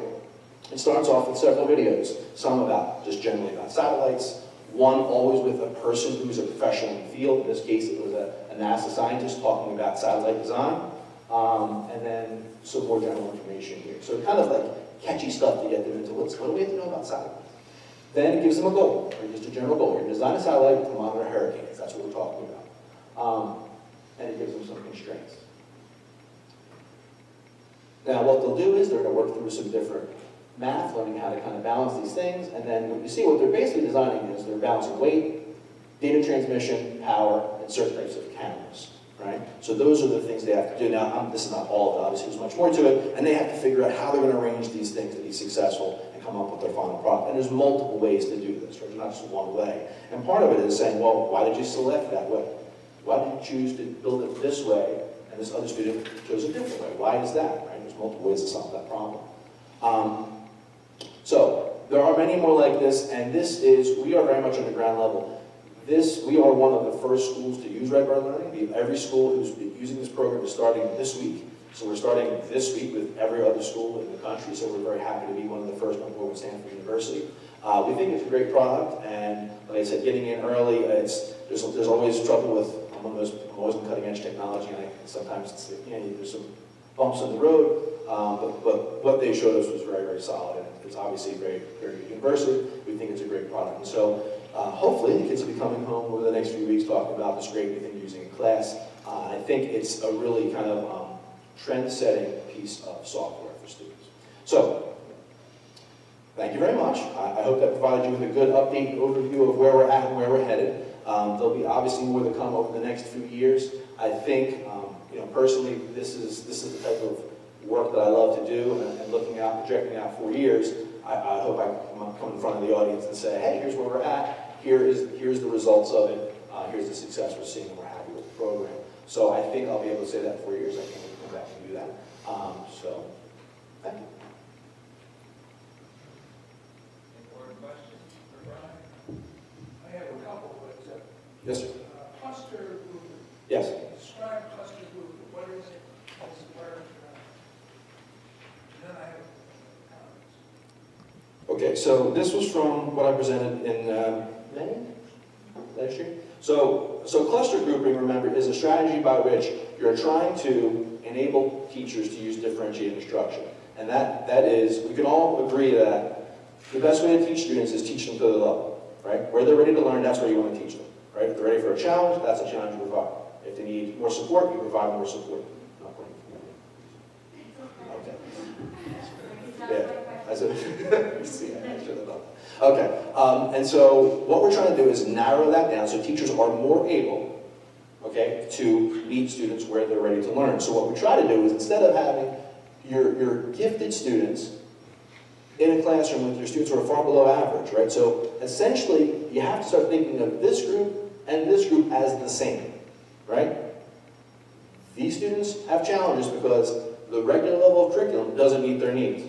it starts off with several videos. Some about just generally about satellites. One always with a person who's a professional in the field. In this case, it was a NASA scientist talking about satellite design. And then some more general information here. So kind of like catchy stuff to get them into what do we have to know about satellites? Then it gives them a goal, or just a general goal. You're going to design a satellite to monitor hurricanes. That's what we're talking about. And it gives them some constraints. Now what they'll do is they're going to work through some different math, learning how to kind of balance these things, and then what you see what they're basically designing is they're balancing weight, data transmission, power, and certain types of cameras, right? So those are the things they have to do. Now, this is not all of it, obviously there's much more to it, and they have to figure out how they're going to arrange these things to be successful and come up with their final product. And there's multiple ways to do this, right? There's not just one way. And part of it is saying, well, why did you select that way? Why did you choose to build it this way, and this other student chose a different way? Why is that, right? There's multiple ways to solve that problem. So there are many more like this, and this is, we are very much on the ground level. We are one of the first schools to use Redbird Learning. Every school who's been using this program is starting this week. So we're starting this week with every other school in the country, so we're very happy to be one of the first on board with Stanford University. We think it's a great product, and like I said, getting in early, there's always trouble with, I'm always in cutting edge technology, and sometimes there's some bumps in the road, but what they showed us was very, very solid, and it's obviously a very, very good university. We think it's a great product, and so hopefully the kids will be coming home over the next few weeks talking about this great new thing using in class. I think it's a really kind of trend-setting piece of software for students. So, thank you very much. I hope that provided you with a good update overview of where we're at and where we're headed. There'll be obviously more to come over the next few years. I think, personally, this is the type of work that I love to do, and looking out, projecting out 4 years, I hope I can come in front of the audience and say, hey, here's where we're at. Here's the results of it. Here's the success we're seeing, and we're happy with the program. So I think I'll be able to say that in 4 years. I can't wait to come back and do that. So, thank you. Any more questions for Brian? I have a couple, but Yes, sir. cluster group. Yes. Describe cluster group. What is it? What's the word? And then I have comments. Okay, so this was from what I presented in May last year. So cluster grouping, remember, is a strategy by which you're trying to enable teachers to use differentiated instruction. And that is, we can all agree that the best way to teach students is teach them to their level, right? Where they're ready to learn, that's where you want to teach them, right? If they're ready for a challenge, that's a challenge you provide. If they need more support, you provide more support. Okay. Yeah, I said, see, I should have done that. Okay, and so what we're trying to do is narrow that down so teachers are more able, okay, to meet students where they're ready to learn. So what we try to do is, instead of having your gifted students in a classroom with your students who are far below average, right? So essentially, you have to start thinking of this group and this group as the same, right? These students have challenges because the regular level of curriculum doesn't meet their needs.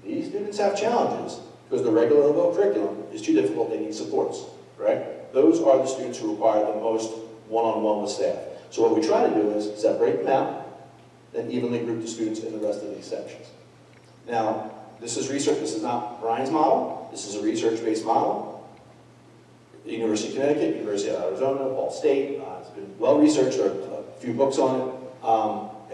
These students have challenges because the regular level of curriculum is too difficult, they need supports, right? Those are the students who require the most one-on-one with staff. So what we try to do is separate them out, then evenly group the students in the rest of these sections. Now, this is research, this is not Brian's model, this is a research-based model. The University of Connecticut, University of Arizona, Ball State, it's been well-researched, there are a few books on it,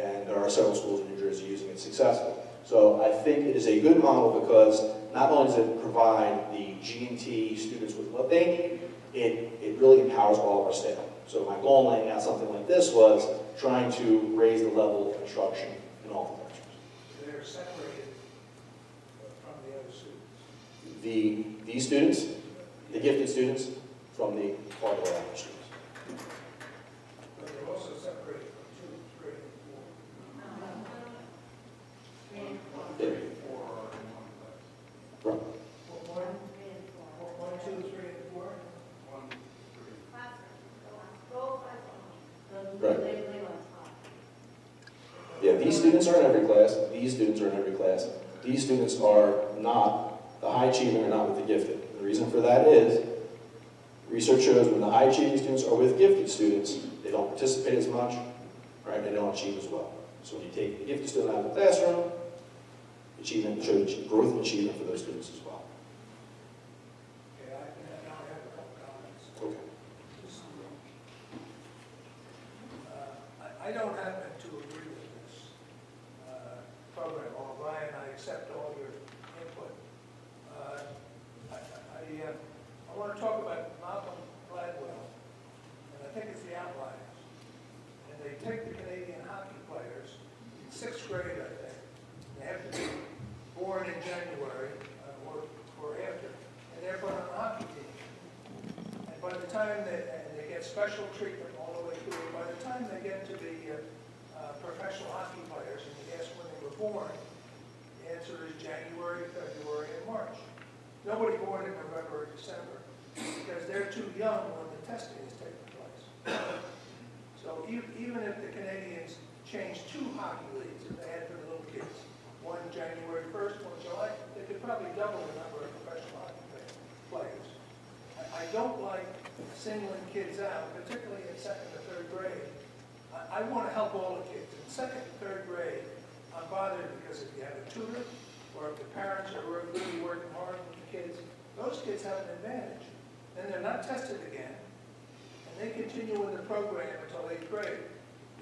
and there are several schools in New Jersey using it successfully. So I think it is a good model because not only does it provide the G&T students with what they need, it really empowers all of our staff. So my goal in laying out something like this was trying to raise the level of instruction in all the classrooms. They're separated from the other students. These students, the gifted students, from the far below average students. But they're also separated from 2, 3, and 4. Yeah. 3 and 4 are in one class. Right. 1, 2, 3, and 4? 1, 3. Right. Yeah, these students are in every class. These students are in every class. These students are not, the high achieving are not with the gifted. The reason for that is, research shows when the high achieving students are with gifted students, they don't participate as much, right? They don't achieve as well. So when you take the gifted student out of the classroom, achievement, show growth and achievement for those students as well. Okay, now I have a couple comments. Okay. I don't happen to agree with this program, although Brian, I accept all your input. I want to talk about Malcolm Gladwell, and I think it's the Outliers. And they take the Canadian hockey players in 6th grade, I think. They have to be born in January or after, and they're put on the hockey team. And by the time they get special treatment all the way through, by the time they get to the professional hockey players and you ask when they were born, the answer is January, February, and March. Nobody born in November or December because they're too young when the testing is taking place. So even if the Canadians changed 2 hockey leagues, if they had for the little kids, one January 1st, one July, they could probably double the number of professional hockey players. I don't like singling kids out, particularly in second or third grade. I want to help all the kids. In second and third grade, I'm bothered because if you have a tutor, or if the parents are really working hard with the kids, those kids have an advantage. Then they're not tested again, and they continue in the program until 8th grade.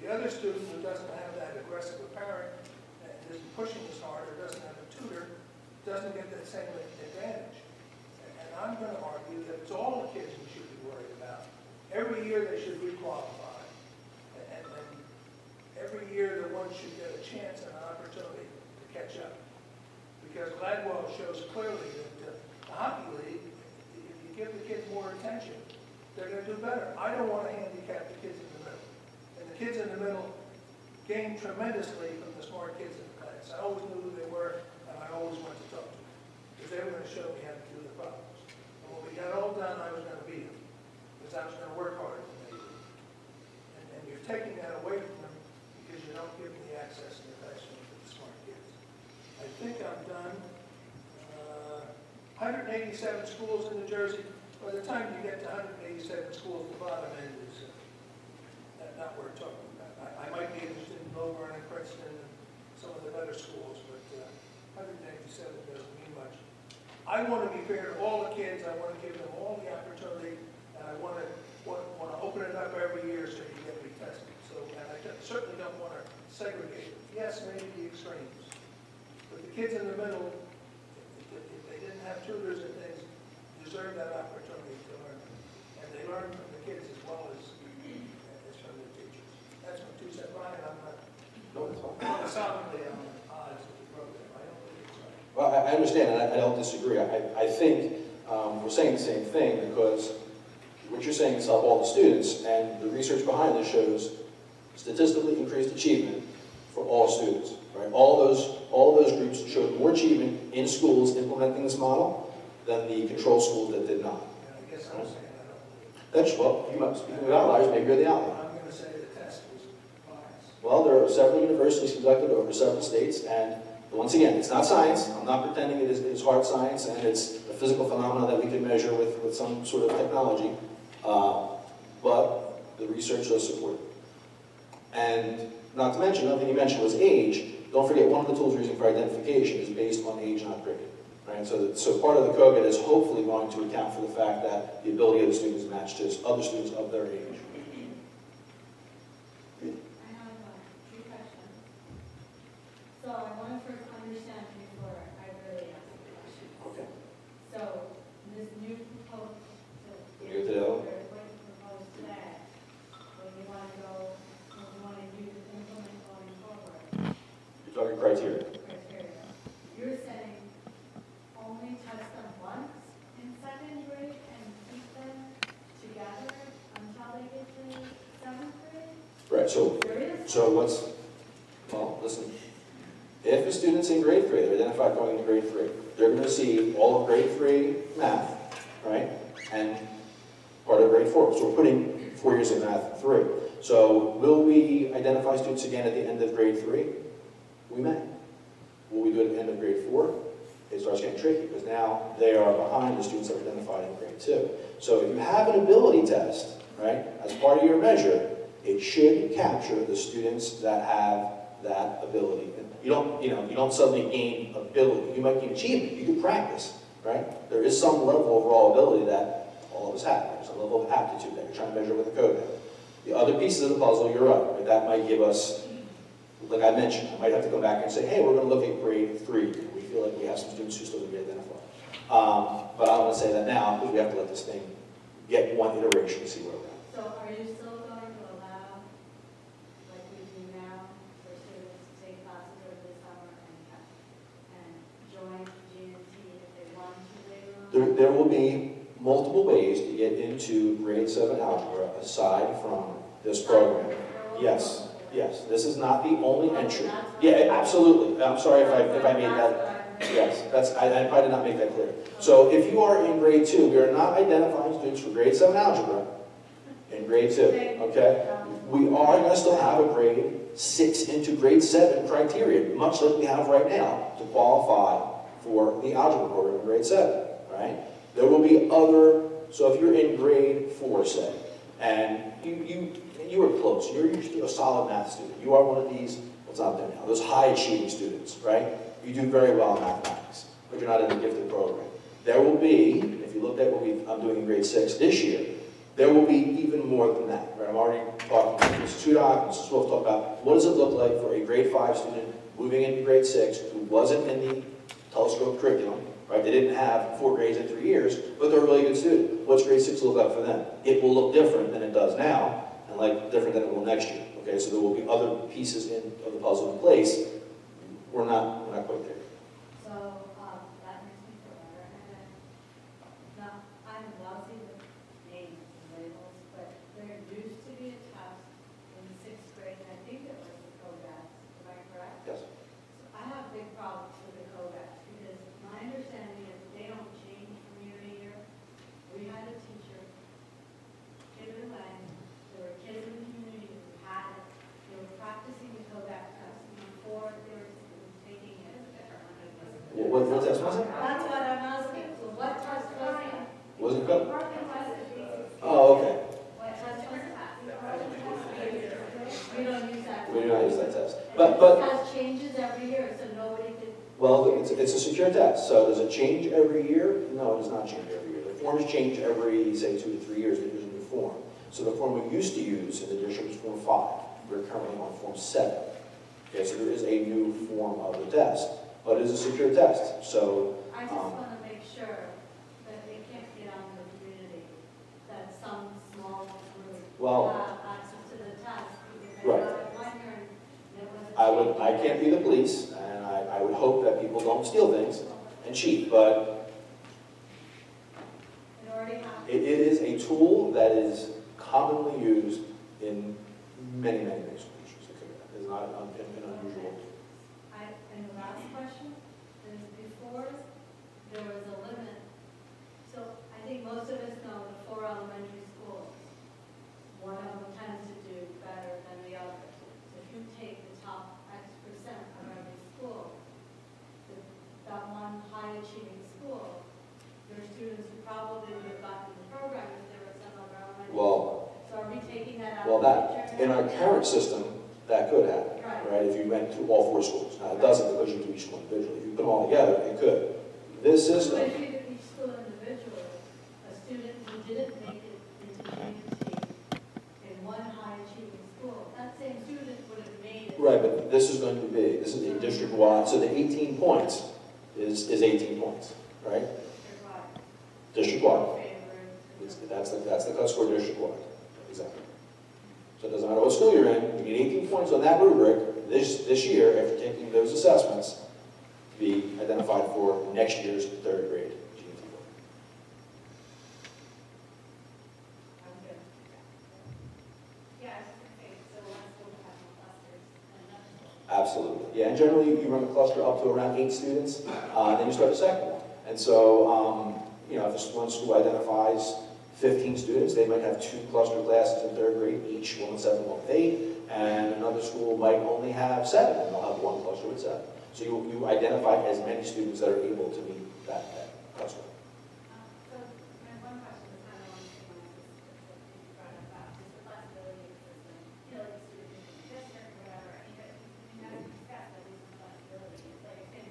The other student who doesn't have that aggressive a parent, and isn't pushing as hard, or doesn't have a tutor, doesn't get that same advantage. And I'm going to argue that it's all the kids we should be worried about. Every year they should requalify. And every year the one should get a chance and an opportunity to catch up. Because Gladwell shows clearly that the hockey league, if you give the kids more attention, they're going to do better. I don't want to handicap the kids in the middle. And the kids in the middle gain tremendously from the smart kids in the class. I always knew who they were, and I always wanted to talk to them. Because they were going to show me how to do the problems. And when we got all done, I was going to beat them. Because I was going to work harder than they did. And you're taking that away from them because you don't give them the access in the classroom to the smart kids. I think I'm done. 187 schools in New Jersey. By the time you get to 187 schools, the bottom end is not worth talking about. I might be interested in Melbourne and Princeton and some of the better schools, but 187 doesn't mean much. I want to be fair to all the kids. I want to give them all the opportunity, and I want to open it up every year so you get retested. So, and I certainly don't want to segregate them. Yes, maybe the extremes, but the kids in the middle, if they didn't have tutors and things, deserve that opportunity to learn. And they learn from the kids as well as from the teachers. That's my 2 cents. Brian, I'm not solidly on odds with the program. I don't think it's right. Well, I understand, and I don't disagree. I think we're saying the same thing because what you're saying is help all the students, and the research behind this shows statistically increased achievement for all students. Right? All those groups showed more achievement in schools implementing this model than the control schools that did not. Yeah, I guess I'm saying I don't believe it. That's, well, you might speak with outliers, maybe you're the outlier. I'm going to say the test was biased. Well, there are several universities conducted over several states, and once again, it's not science. I'm not pretending it is hard science, and it's a physical phenomenon that we can measure with some sort of technology, but the research does support it. And not to mention, another thing you mentioned was age. Don't forget, one of the tools we're using for identification is based on age, not grade. Right? So part of the COGIT is hopefully going to account for the fact that the ability of the students matched to other students of their age. I have 2 questions. So I want to first understand before I really ask the question. Okay. So this new proposal, Can you go to the other one? what you proposed today, what you want to go, what you want to use to implement going forward, You're talking criteria. criteria. You're saying only test them once in 2nd grade and keep them together until they get to 7th grade? Right, so well, listen. If a student's in grade 3, they're identified going into grade 3, they're going to receive all of grade 3 math, right? And part of grade 4. So we're putting 4 years of math through. So will we identify students again at the end of grade 3? We may. Will we do it at the end of grade 4? It starts getting tricky because now they are behind the students that were identified in grade 2. So if you have an ability test, right, as part of your measure, it should capture the students that have that ability. You don't suddenly gain ability. You might gain achievement. You can practice, right? There is some level of raw ability that all of us have. There's a level of aptitude that you're trying to measure with a code. The other pieces of the puzzle, you're right? That might give us, like I mentioned, I might have to come back and say, hey, we're going to look at grade 3. We feel like we have some students who still going to be identified. But I don't want to say that now because we have to let this thing get one iteration to see where we're at. So are you still going to allow, like we do now, for students to take classes over the summer and join GNT if they want to later on? There will be multiple ways to get into grade 7 algebra aside from this program. Yes, yes. This is not the only entry. Yeah, absolutely. I'm sorry if I made that. Yes, I probably did not make that clear. So if you are in grade 2, we are not identifying students for grade 7 algebra in grade 2, okay? We are going to still have a grade 6 into grade 7 criteria, much like we have right now, to qualify for the algebra program in grade 7, right? There will be other So if you're in grade 4, say, and you were close, you're usually a solid math student. You are one of these, what's out there now, those high-achieving students, right? You do very well in mathematics, but you're not in the gifted program. There will be, if you looked at what I'm doing in grade 6 this year, there will be even more than that, right? I'm already talking to Mrs. Tudock, Mrs. Wolf, talk about what does it look like for a grade 5 student moving into grade 6 who wasn't in the telescope curriculum, right? They didn't have 4 grades in 3 years, but they're a really good student. What's grade 6 look like for them? It will look different than it does now, and like different than it will next year, okay? So there will be other pieces of the puzzle in place. We're not quite there. So, that makes me feel better. And then, now, I'm lousy with names and labels, but there used to be a test in the 6th grade, and I think it was the COGAT, am I correct? Yes. So I have big problems with the COGAT, because my understanding is they don't change from year to year. We had a teacher, Kid Lang, there were kids in the community who had it, they were practicing the COGAT test before they were taking it. What test was it? That's what I'm asking, so what test was it? Was it good? What test Oh, okay. was it? We don't use that. We do not use that test. But But the test changes every year, so nobody could. well, it's a secure test. So does it change every year? No, it does not change every year. The forms change every, say, 2 to 3 years. They use a new form. So the form we used to use in the district was Form 5. We're currently on Form 7. Okay, so there is a new form of the test, but it is a secure test. So I just want to make sure that it can't get out in the community, that some small group Well, have access to the test. Because I right. got it one year and it wasn't. I can't be the police, and I would hope that people don't steal things and cheat, but It already happened. it is a tool that is commonly used in many, many, many schools. It's not an unusual. And the last question is, before, there was a limit. So I think most of us know the 4 elementary schools, one of them tends to do better than the other. So if you take the top X% of every school, that one high-achieving school, there are students who probably would have gotten the program if there was some other elementary. Well, So are we taking that out? well, of the that, picture? in our current system, that could happen, Right. right? If you went to all 4 schools. Now, it doesn't because you do each school individually. If you put them all together, it could. This But system, if you did each school individually, a student who didn't make it into team in one high-achieving school, that same student would have made it. right, but this is going to be, this is a district-wide, so the 18 points is 18 points, right? District-wide. That's the cut score district-wide, exactly. So it doesn't matter what school you're in, you need 18 points on that rubric this year after taking those assessments to be identified for next year's 3rd grade GET board. I'm good. Yeah, I was just gonna say, so one school will have more clusters than another school. Absolutely. Yeah, and generally you run a cluster up to around 8 students, then you start a second one. And so, you know, if this one school identifies 15 students, they might have 2 cluster classes in 3rd grade, each one with 7, one with 8, and another school might only have 7, and they'll have 1 cluster with 7. So you identify as many students that are able to meet that cluster. So my one question is kind of on the same lines as you brought up about just the flexibility of the system. You know, like students in the district or whatever, I mean, but you guys discussed at least the flexibility. It's like, if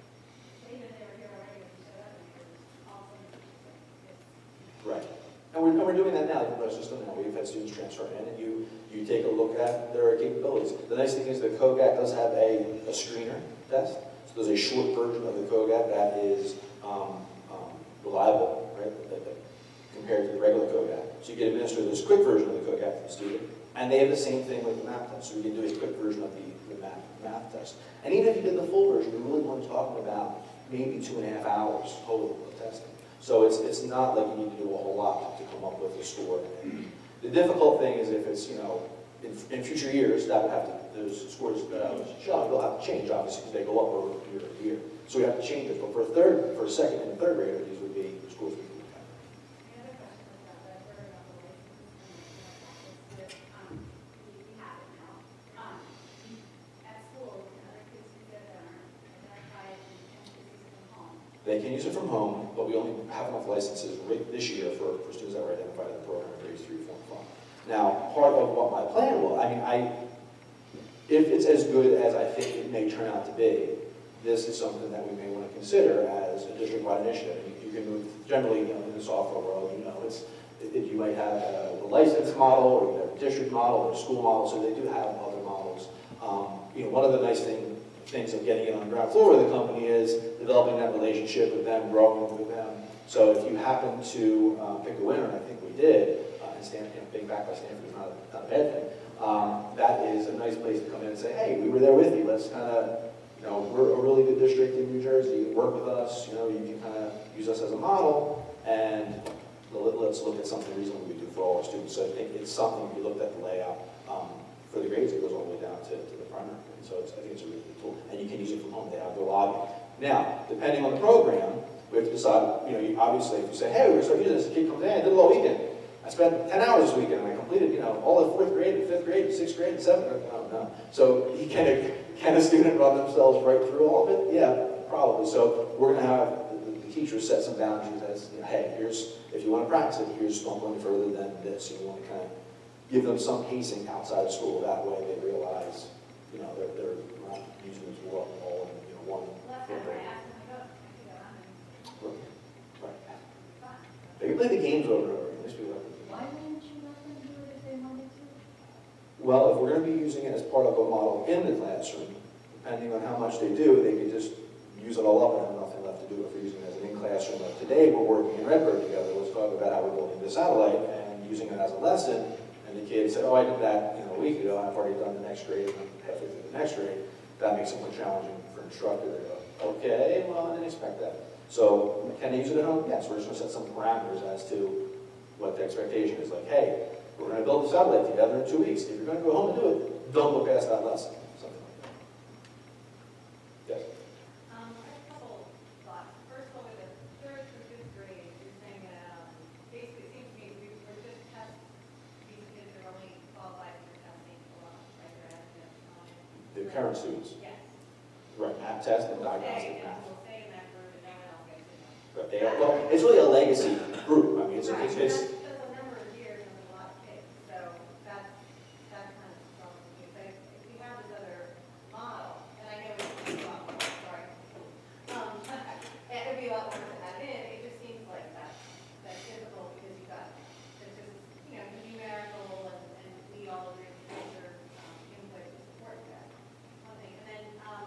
even if they were here already, if you showed up and you're just also Right. And we're doing that now in our system now. We've had students transfer in, and you take a look at their capabilities. The nice thing is the COGAT does have a screener test. So there's a short version of the COGAT that is reliable, right, compared to the regular COGAT. So you can administer this quick version of the COGAT to the student, and they have the same thing with the math test. So we can do a quick version of the math test. And even if you did the full version, we really weren't talking about maybe 2.5 hours total of testing. So it's not like you need to do a whole lot to come up with a score. And the difficult thing is if it's, you know, in future years, that would have to, those scores that I was showing, they'll have to change, obviously, because they go up over year to year. So we have to change it. But for a second and third grader, these would be the scores we would have. The other question is about that, word about the licenses and with, we have it now. At school, and other kids who go there identify and choose to come home. They can use it from home, but we only have enough licenses right this year for students that were identified in the program in grades 3, 4, and 5. Now, part of what my plan will, if it's as good as I think it may turn out to be, this is something that we may want to consider as a district-wide initiative. You can move, generally, in the software world, you might have a license model, or you have a district model, or a school model, so they do have other models. One of the nice things of getting it on the ground floor with the company is developing that relationship with them, growing with them. So if you happen to pick a winner, and I think we did, and being backed by Stanford is not a bad thing, that is a nice place to come in and say, hey, we were there with you. Let's kind of, we're a really good district in New Jersey. Work with us. You can kind of use us as a model, and let's look at something reasonable we do for all our students. So I think it's something, if you looked at the layout, for the grades, it goes all the way down to the primary. So I think it's a really good tool. And you can use it from home. They have their lobby. Now, depending on the program, we have to decide, obviously, if you say, hey, we're going to start using this, the kid comes in, I did it all weekend. I spent 10 hours this weekend, and I completed, all of 4th grade, and 5th grade, and 6th grade, and 7th grade. No. So can a student run themselves right through all of it? Yeah, probably. So we're going to have the teachers set some boundaries as, hey, here's, if you want to practice it, here's not going further than this. You want to kind of give them some pacing outside of school. That way they realize, they're not using the tool all in, one. Well, that's kind of why I asked them, I go, Right. They can play the games over and over again. Why wouldn't you let them do it if they wanted to? Well, if we're going to be using it as part of a model in the classroom, depending on how much they do, they could just use it all up and have nothing left to do if we're using it as an in-classroom. Like today, we're working in Redbird together. Let's talk about how we're building the satellite and using it as a lesson. And the kid said, oh, I did that a week ago. I've already done the next grade, and I'm halfway through the next grade. That makes it more challenging for an instructor. They go, okay, well, I didn't expect that. So can they use it at home? Yes, we're just going to set some parameters as to what the expectation is. Like, hey, we're going to build the satellite together in 2 weeks. If you're going to go home and do it, don't look past that lesson. Something like that. Yes? I have a couple thoughts. First of all, with the 3rd through 5th grade, you're saying that basically it seems to me we're just these kids are only qualified for testing a lot, right? They're asking The current students. yes. Right, math test and We'll diagnostic stay, math. we'll stay in that group and no one else gets in there. But they are, well, it's really a legacy group. I mean, it's Right, it's that's a number of years and a lot of kids, so that's kind of strong to me. But if we have this other model, and I know it's a lot more, sorry. It would be a lot more to add in, it just seems like that's difficult because you've got, it's just, numerical and we all agree with teacher input to support that. One thing, and then, I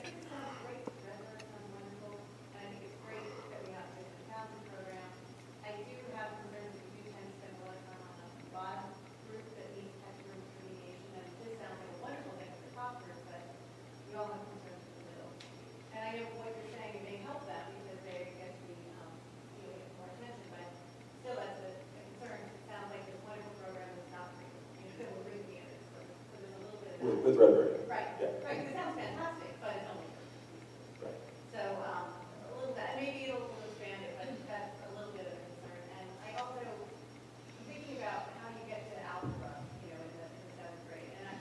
think it sounds great, Redbird sounds wonderful, and I think it's great that we have this accounting program. I do have concerns that we do tend to spend a lot of time on a bottom group that needs extra remediation, and this sounds like a wonderful thing for the top group, but we all have concerns in the middle. And I know what you're saying, it may help them because they get to be, get more attention, but still that's a concern. It sounds like this wonderful program is not, we're bringing it, so there's a little bit of. with Redbird. Right, Yeah. right, because it sounds fantastic, but it's only. Right. So, a little bit, maybe it'll expand it, but that's a little bit of a concern. And I also, I'm thinking about how you get to algebra, in the 7th grade. And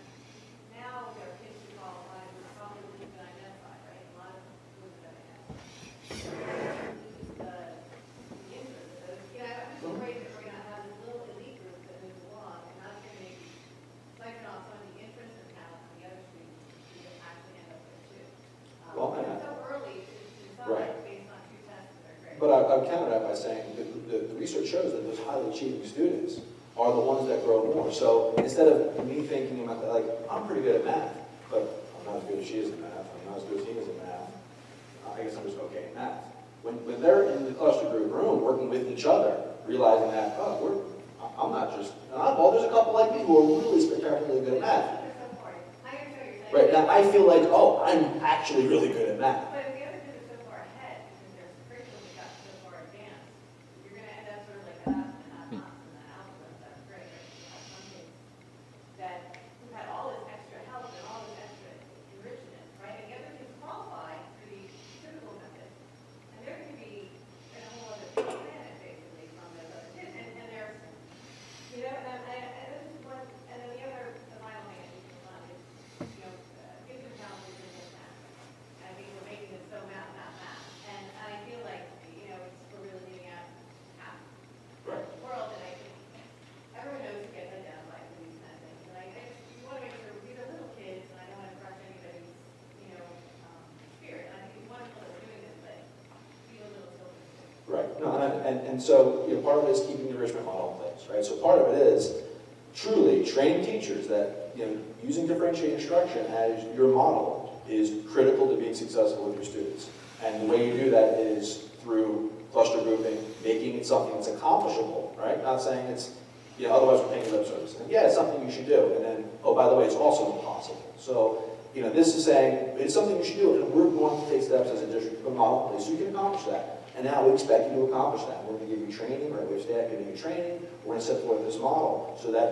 now there are kids who qualify who probably wouldn't even identify, right? A lot of schools that I have. Lose the interest of those. I'm just afraid that we're going to have this little elite group that moves along, and that's going to maybe siphon off some of the interest and talent on the other students who can actually end up there too. Well, It's so early to decide Right. based on 2 tests that are great. But I've countered that by saying that the research shows that those highly achieving students are the ones that grow more. So instead of me thinking about that, like, I'm pretty good at math, but I'm not as good as she is in math, I'm not as good as he is in math, I guess I'm just okay in math. When they're in the cluster group room working with each other, realizing that, I'm not just an oddball, there's a couple like me who are really spectacularly good at math. I understand what you're saying. Right, now I feel like, I'm actually really good at math. But if the other kids are so far ahead, because their curriculum got so far advanced, you're going to end up sort of like a half and a half in the algebra. That's great. You have some kids that who had all this extra help and all this extra enrichment, right? And the other kids qualify for the typical method. And they're going to be in a whole other planet, basically, from those other kids. And there's, and this is one, and then the final thing I think is, give them challenges in this math. I think we're making And so, part of it is keeping the enrichment model in place, right? So part of it is truly train teachers that, using differentiated instruction as your model is critical to being successful with your students. And the way you do that is through cluster grouping, making it something that's accomplishable, right? Not saying it's, otherwise we're paying lip service. And yeah, it's something you should do. And then, oh, by the way, it's also impossible. So, this is saying it's something you should do, and we're going to take steps as a district to model in place so you can accomplish that. And now we expect you to accomplish that. We're going to give you training, right? We have staff giving you training. We're going to set forth this model so that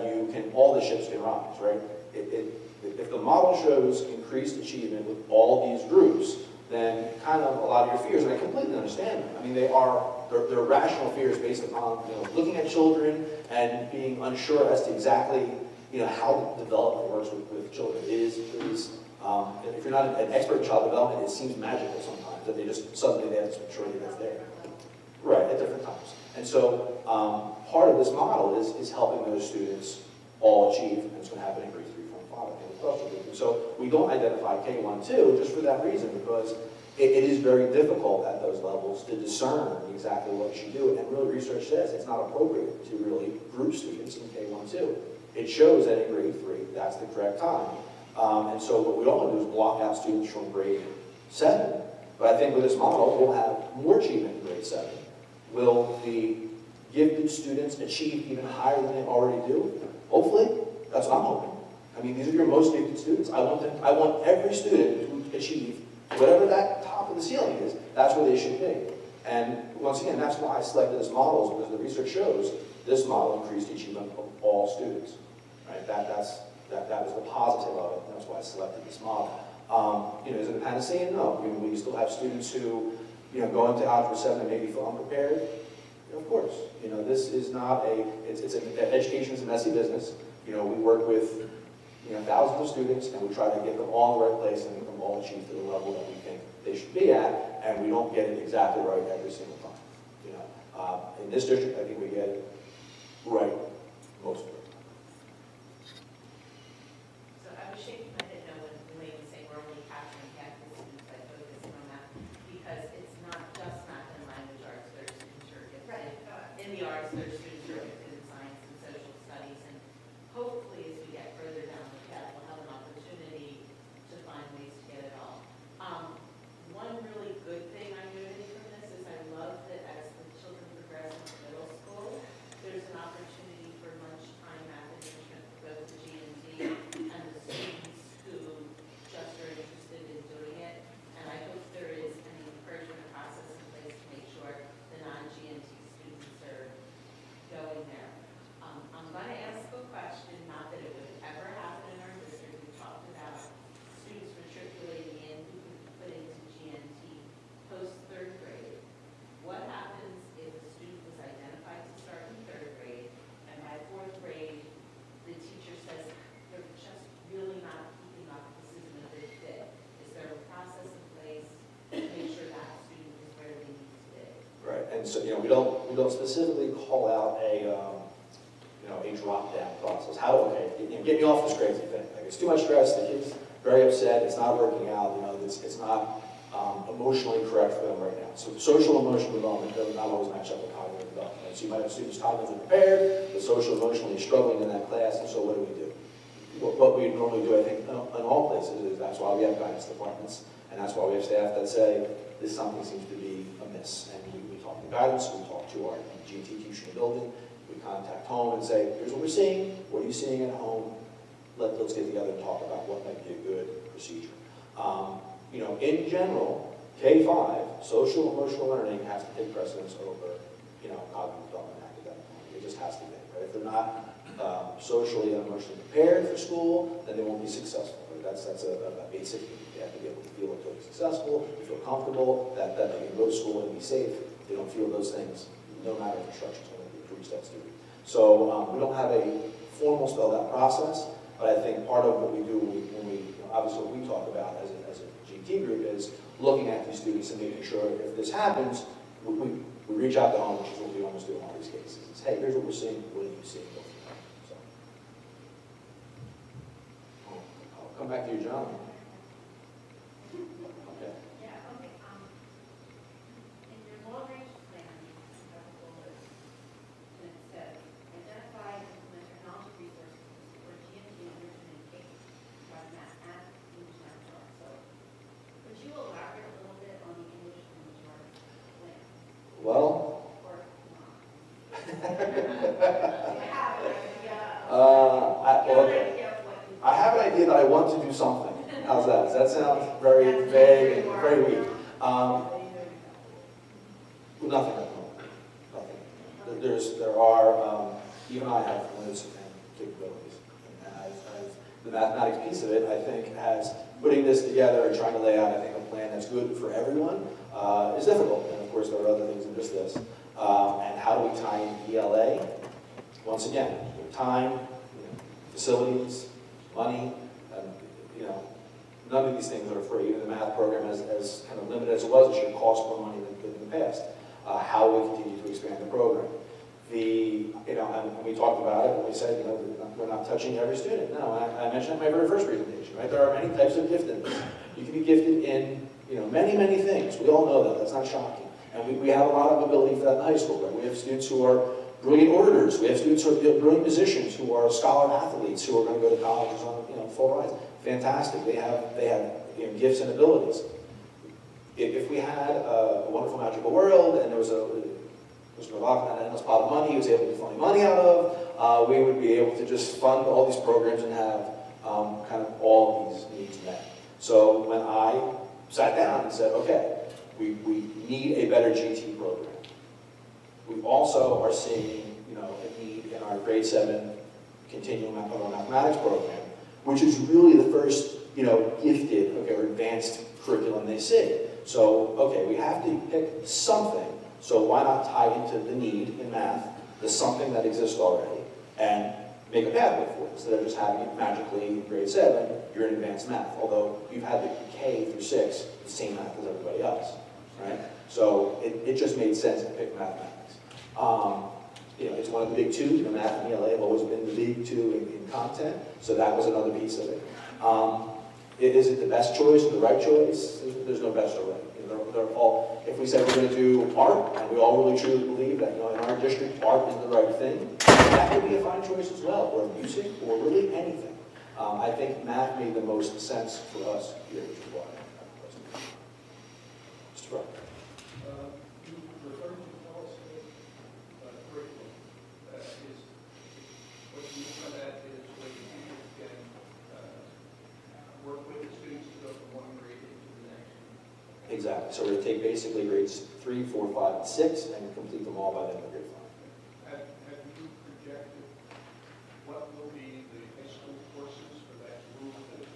all the ships can rise, right? If the model shows increased achievement with all these groups, then kind of a lot of your fears, and I completely understand them. I mean, they're rational fears based upon, looking at children and being unsure as to exactly, how development works with children. If you're not an expert in child development, it seems magical sometimes that suddenly they have this maturity that's there. Right, at different times. And so part of this model is helping those students all achieve, and it's going to happen in grade 3, 4, and 5, and cluster group. And so we don't identify K1, 2 just for that reason, because it is very difficult at those levels to discern exactly what you should do. And really research says it's not appropriate to really group students in K1, 2. It shows that in grade 3, that's the correct time. And so what we don't want to do is block out students from grade 7. But I think with this model, we'll have more achievement in grade 7. Will the gifted students achieve even higher than they already do? Hopefully. That's what I'm hoping. I mean, these are your most gifted students. I want every student to achieve whatever that top of the ceiling is. That's where they should be. And once again, that's why I selected this model, because the research shows this model increased achievement of all students. Right? That was the positive of it. That's why I selected this model. Is it a panacea? No. We still have students who, go into Algebra 7 and maybe feel unprepared. Of course. This is not education is a messy business. We work with, thousands of students, and we try to get them all in the right place and get them all achieve to the level that we think they should be at, and we don't get it exactly right every single time. In this district, I think we get it right most of it. So I was shaking my head no when Elaine was saying we're only capturing half the students by focusing on that, because it's not just math and language arts, there's students who are gifted. In the arts, there's students who are gifted in science and social studies, and hopefully as we get further down the path, we'll have an opportunity to find ways to get it all. One really good thing I'm noting from this is I love that as the children progress into middle school, there's an opportunity for lunchtime math enrichment for both the G&T and the students who just are interested in doing it. And I hope there is an encouragement process in place to make sure the non-G&T students are going there. I'm going to ask a question, not that it would ever happen in our district. We talked about students matriculating in who could be put into G&T post 3rd grade. What happens if a student was identified to start in 3rd grade, and by 4th grade, the teacher says they're just really not keeping up, this isn't a good fit? Is there a process in place to make sure that student is where they need to be? Right, and so, we don't specifically call out a drop-down process. Get me off this crazy thing. Like, it's too much stress, the kid's very upset, it's not working out, it's not emotionally correct for them right now. So social emotional development does not always match up with cognitive development. So you might have students cognitively prepared, but social emotionally struggling in that class, and so what do we do? What we normally do, I think, in all places, is that's why we have guidance departments, and that's why we have staff that say, this something seems to be amiss. And we talk to guidance, we talk to our GT teacher in the building, we contact home and say, here's what we're seeing, what are you seeing at home? Let's get together and talk about what might be a good procedure. In general, K-5, social emotional learning has to take precedence over, cognitive development and academic learning. It just has to be, right? If they're not socially and emotionally prepared for school, then they won't be successful. Right? That's a basic thing. They have to be able to feel like they'll be successful, to feel comfortable, that they can go to school and be safe. If they don't feel those things, no matter if instruction is going to reach that student. So we don't have a formal spelled out process, but I think part of what we do when we obviously what we talk about as a GT group is looking at these students and making sure if this happens, we reach out to home, which is what we almost do in all these cases. It's, hey, here's what we're seeing, what are you seeing? So, I'll come back to you, John. Okay. Yeah, okay, in your long range plan, you have a goal of want to do something. How's that? Does that sound very vague and very weak? Nothing at the moment. Nothing. There are, even I have limits and capabilities. And the mathematics piece of it, I think, has putting this together and trying to lay out, I think, a plan that's good for everyone is difficult. And of course, there are other things than just this. And how do we tie in ELA? Once again, time, facilities, money, none of these things are free. Even the math program, as kind of limited as it was, it should cost more money than it did in the past. How we continue to expand the program. And we talked about it when we said, we're not touching every student. No, I mentioned it in my very first presentation, right? There are many types of giftedness. You can be gifted in, many, many things. We all know that. That's not shocking. And we have a lot of ability for that in high school, right? We have students who are brilliant orators. We have students who are brilliant musicians, who are scholar athletes, who are going to go to colleges on, full rides. Fantastic. They have gifts and abilities. If we had a wonderful magical world and there was a endless pot of money he was able to find money out of, we would be able to just fund all these programs and have kind of all of these needs met. So when I sat down and said, okay, we need a better GT program. We also are seeing a need in our grade 7 continuing mathematics program, which is really the first gifted or advanced curriculum they see. So, okay, we have to pick something. So why not tie into the need in math, the something that exists already, and make a pathway for it, instead of just having it magically in grade 7, you're in advanced math, although you've had the K through 6, the same math as everybody else, right? So it just made sense to pick mathematics. It's one of the big two, math and ELA have always been the big two in content, so that was another piece of it. Is it the best choice or the right choice? There's no best or right. They're all, if we said we're going to do art, and we all really truly believe that in our district art is the right thing, that could be a fine choice as well, or music, or really anything. I think math made the most sense for us here, which is why I have Mr. Brown. You referred to policy curriculum. What you mean by that is where the teachers can work with the students to go from one grade into the next. Exactly. So we're going to take basically grades 3, 4, 5, and 6 and complete them all by the end of grade 5. Have you projected what will be the high school courses for that group that is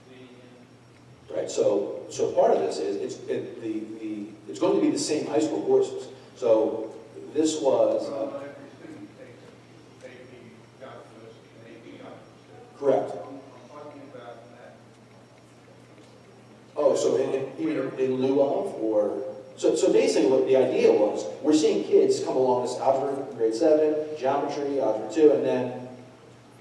leading in? Right. So part of this is it's going to be the same high school courses. So this was Well, every student takes AP calculus and AP calculus. correct. I'm talking about that. Oh, so in lieu of, or so basically what the idea was, we're seeing kids come along this algebra in grade 7, geometry, algebra 2, and then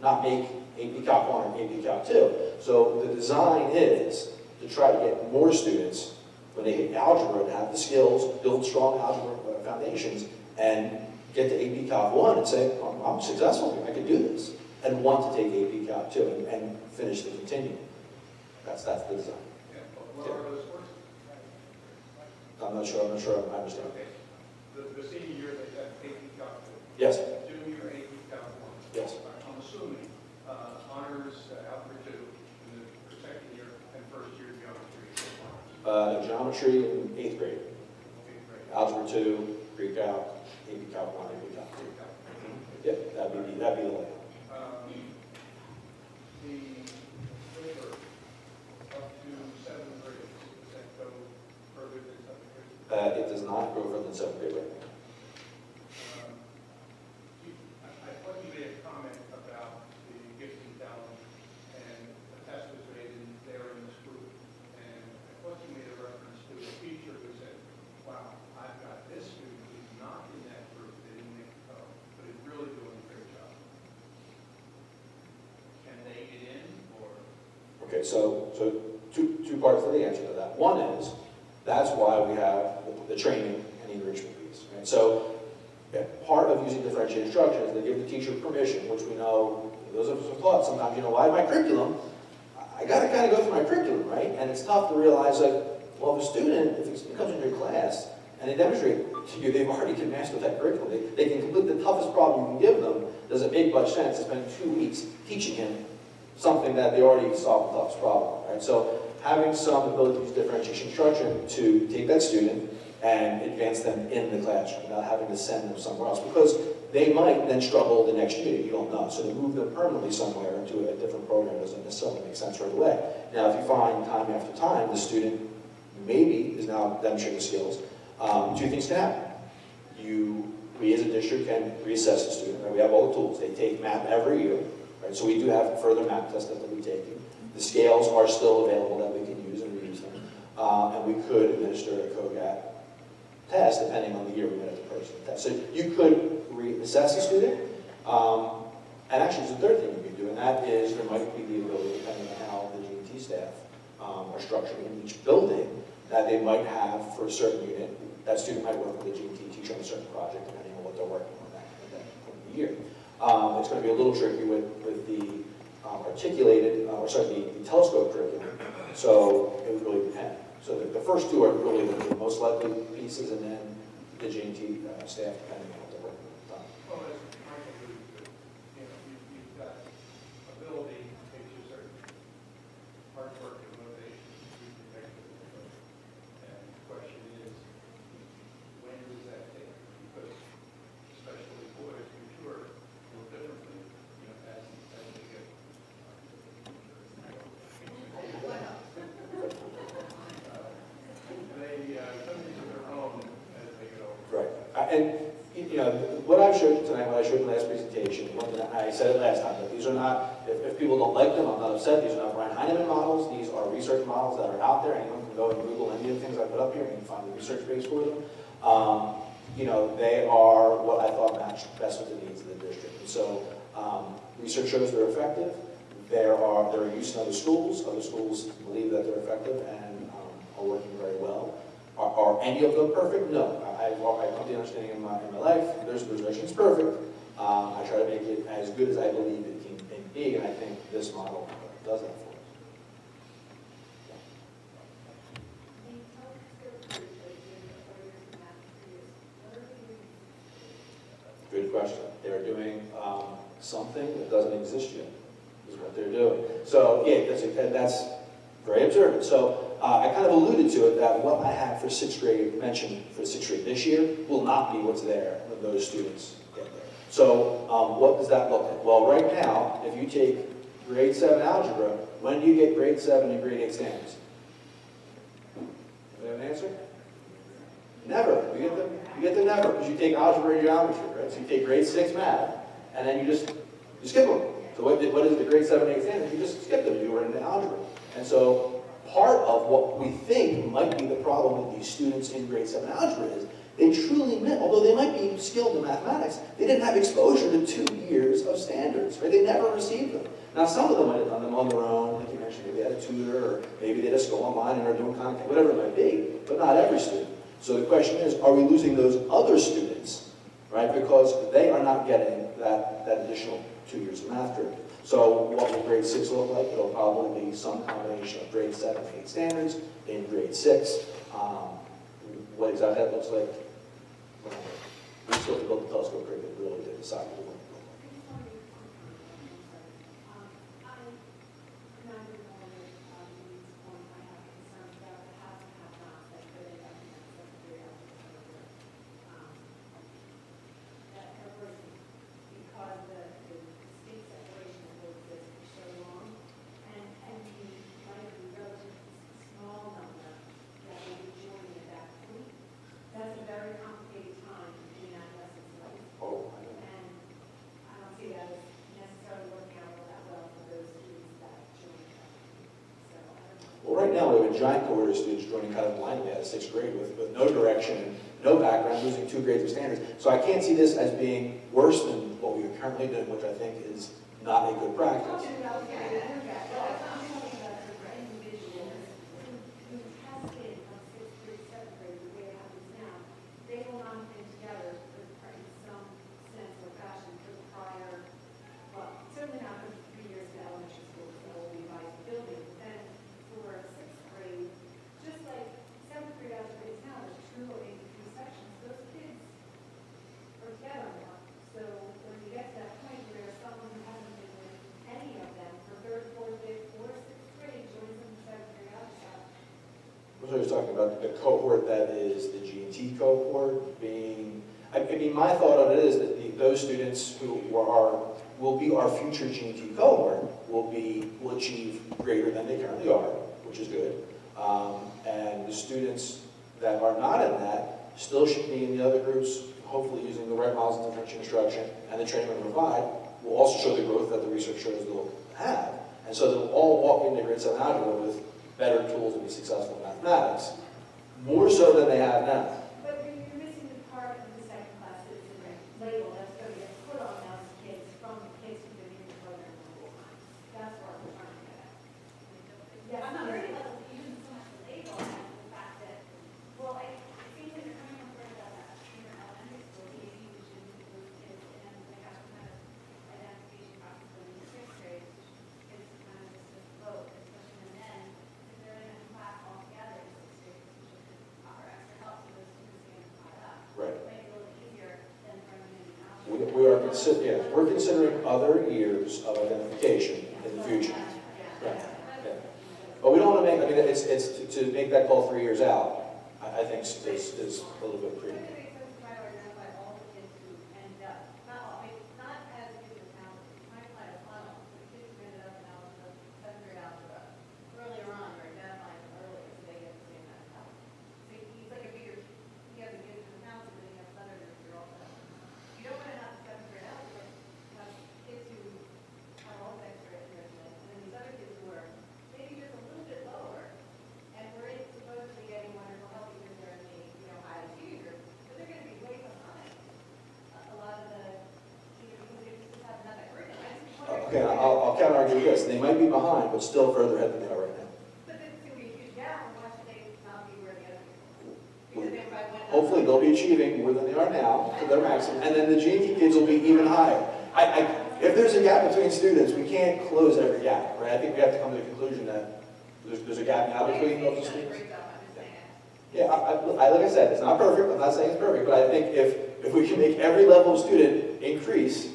not make AP Calc 1 and AP Calc 2. So the design is to try to get more students, when they hit algebra, to have the skills, build strong algebra foundations, and get to AP Calc 1 and say, I'm successful here, I can do this, and want to take AP Calc 2 and finish the continuum. That's the design. Yeah, but what are those courses? I'm not sure I understand. Okay. The senior year, they have AP Calc 2. Yes, Junior, AP Calc 1. yes. I'm assuming honors algebra 2 in the second year and first year geometry. Geometry in 8th grade. Okay, great. Algebra 2, Greek Calc, AP Calc 1, AP Calc 2. Yep, that'd be the layout. The waiver up to 7th grade, does that go further than 7th grade? It does not go further than 7th grade right now. I thought you made a comment about the gifting talent and the test was made there in this group. And I thought you made a reference to a teacher who said, wow, I've got this student who's not in that group, they didn't make the cut, but is really doing a great job. Can they get in or? Okay, so two parts to the answer to that. One is, that's why we have the training and enrichment piece, right? So part of using differentiated instruction is they give the teacher permission, which we know, those of us who have taught sometimes, why my curriculum, I got to kind of go through my curriculum, right? And it's tough to realize, like, well, if a student, if it comes in your class and they demonstrate to you they've already can master that curriculum, they can complete the toughest problem you can give them, does it make much sense to spend 2 weeks teaching him something that they already solved the toughest problem, right? So having some ability to use differentiation instruction to take that student and advance them in the classroom without having to send them somewhere else, because they might then struggle the next year, you don't know. So to move them permanently somewhere into a different program doesn't necessarily make sense right away. Now, if you find time after time the student maybe is now demonstrating skills, two things can happen. We as a district can reassess the student, right? We have all the tools. They take math every year, right? So we do have further math tests that they'll be taking. The scales are still available that we can use and reuse them. And we could administer a COGAT test depending on the year we met the person test. So you could reassess the student. And actually, there's a third thing you could do, and that is there might be the ability, depending on how the G&T staff are structured in each building, that they might have for a certain unit, that student might work with a G&T teacher on a certain project, depending on what they're working on that point of the year. It's going to be a little tricky with the the telescope curriculum, so it would really depend. So the first two are really the most likely pieces, and then the G&T staff, depending on what they're working on. Well, as Michael alluded to, you've got ability, takes you certain hard work and motivation to be effective. And the question is, when does that take? Because especially boys mature a little differently, as they get. They come into their own as they get older. Right. And what I've showed tonight, what I showed in the last presentation, I said it last time, that these are not, if people don't like them, I'm not upset, these are not Brian Heineman models, these are research models that are out there. Anyone can go and Google any of the things I put up here and you can find the research base for them. They are what I thought matched best with the needs of the district. And so research shows they're effective. They're used in other schools. Other schools believe that they're effective and are working very well. Are any of them perfect? No. I come to the understanding in my life, there's nothing's perfect. I try to make it as good as I believe it can be, and I think this model does that for us. Good question. They're doing something that doesn't exist yet, is what they're doing. So, yeah, that's very observant. So, I kind of alluded to it that what I have for sixth grade, mentioned for sixth grade this year, will not be what's there when those students get there. So, what does that look like? Well, right now, if you take grade 7 algebra, when do you get grade 7 and grade 8 standards? Do you have an answer? Never. You get them never, because you take algebra and geometry, right? So you take grade 6 math, and then you skip them. So what is the grade 7 and 8 standard? You just skip them. You were into algebra. And so part of what we think might be the problem with these students in grade 7 algebra is they truly meant, although they might be skilled in mathematics, they didn't have exposure to 2 years of standards, right? They never received them. Now, some of them might have done them on their own, like you mentioned, maybe they had a tutor, or maybe they just go online and are doing content, whatever it might be, but not every student. So the question is, are we losing those other students, right? Because they are not getting that additional 2 years of math curriculum. So what will grade 6 look like? It'll probably be some combination of grade 7 and 8 standards in grade 6. What exactly that looks like, we still have to build the telescope curriculum really to decide what we're going to look like. That's a very complicated time in adolescence life. Oh, I know. And I don't see that as necessarily working out all that well for those students that join that. So I don't know. Well, right now we have a giant cohort of students joining kind of blindly out of 6th grade with no direction, no background, losing 2 grades of standards. So I can't see this as being worse than what we are currently doing, which I think is not a good practice. Talking about individuals who tested from 6th grade, 7th grade, the way it happens now, they will not have been together in some sense or fashion for the prior, well, certainly not for 3 years of elementary school, because that will be by building. But then for 6th grade, just like 7th grade algebra is now, there's 2 or 8 sections. Those kids are together more. So when you get to that point where someone who hasn't been with any of them for 3rd, So you're talking about the cohort that is the G&T cohort being, I mean, my thought on it is that those students who will be our future G&T cohort will achieve greater than they currently are, which is good. And the students that are not in that still should be in the other groups, hopefully using the right models of differential instruction and the training we provide will also show the growth that the research shows they'll have. And so they'll all walk into grade 7 algebra with better tools to be successful in mathematics, more so than they have now. But you're missing the part of the second class citizen label that's going to get put on those kids from the kids who've been in the program the whole time. That's what we're trying to get at. Yes, I'm not yes. worried about even so much the label as the fact that, well, it seems like you're coming from sort of that junior elementary school, maybe we should include those kids and they have some kind of identification process when in sixth grade, it's kind of just a vote, especially and then, if they're in a class all together in sixth grade, we should offer extra help so those students can caught up. Right. Make it a little easier than from now. We're considering other years of identification in the future. Right. Yeah. But we don't want to make, I mean, it's to make that call 3 years out, I think is a little bit It's premature. going to make sense to try to identify all the kids who end up, not all, not as kids with talent, might apply to funnel, the kids who ended up in algebra, seventh grade algebra, earlier on, or identify them earlier, so they get the same kind of help. So he's like a bigger, he has a kids with talent, but then he has other nerds who are also. You don't want to have seventh grade algebra, have kids who have all the extra enrichment, and then these other kids who are maybe just a little bit lower, and we're supposedly getting wonderful help because they're in the, high achieving group, but they're going to be way behind a lot of the, because they just haven't had that curriculum. I just wonder. Okay, I'll counter argue this. They might be behind, but still further ahead than they are right now. But then it's going to be a huge gap, and why should they not be where the other people are? Because they might went up. Hopefully, they'll be achieving more than they are now to their maximum, and then the G&T kids will be even higher. If there's a gap between students, we can't close every gap, right? I think we have to come to the conclusion that there's a gap now between those students. Yeah, like I said, it's not perfect. I'm not saying it's perfect, but I think if we can make every level of student increase,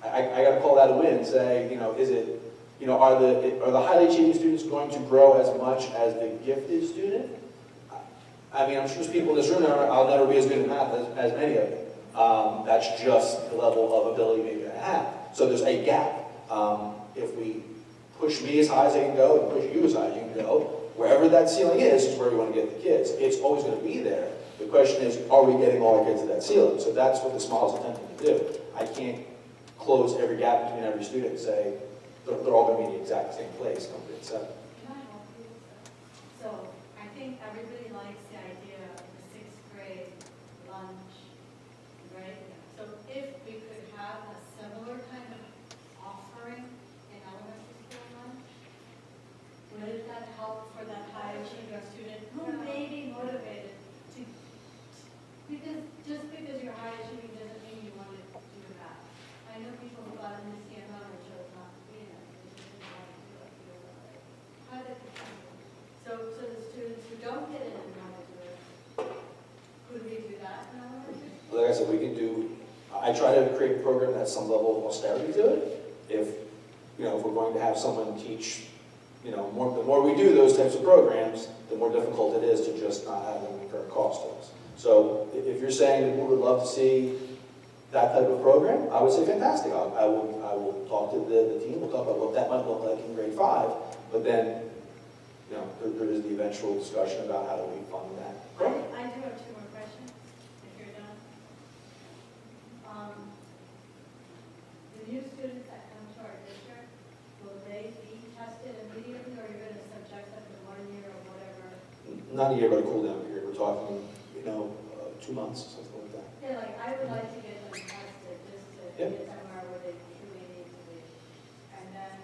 I got to call that a win. Say, is it, are the highly achieving students going to grow as much as the gifted student? I mean, I'm sure there's people in this room that I'll never be as good at math as many of you. That's just the level of ability maybe I have. So there's a gap. If we push me as high as I can go and push you as high as you can go, wherever that ceiling is where we want to get the kids. It's always going to be there. The question is, are we getting all our kids to that ceiling? So that's what this model is attempting to do. I can't close every gap between every student and say they're all going to be in the exact same place come grade 7. Can I help you? So I think everybody likes the idea of the sixth grade lunch, right? So if we could have a similar kind of offering in elementary school lunch, would that help for that high achieving student who may be motivated to, because just because you're high achieving doesn't mean you want to do that. I know people who got in the CMO and chose not to be in it, they just didn't want to do it. How did it happen? So the students who don't get in and want to do it, could we do that in elementary? Like I said, we can do, I try to create a program that has some level of austerity to it. If we're going to have someone teach, the more we do those types of programs, the more difficult it is to just not have them incur cost to us. So if you're saying that we would love to see that type of program, I would say fantastic. I will talk to the team, we'll talk about what that might look like in grade 5, but then, there is the eventual discussion about how do we fund that program. I do have 2 more questions, if you're done. The new students that come to our district, will they be tested immediately, or you're going to subject them to 1 year or whatever? Not a year, but a cool down period. We're talking, 2 months, something like that. Yeah, like, I would like to get them tested, just to Yep. get somewhere where they truly need to be. And then,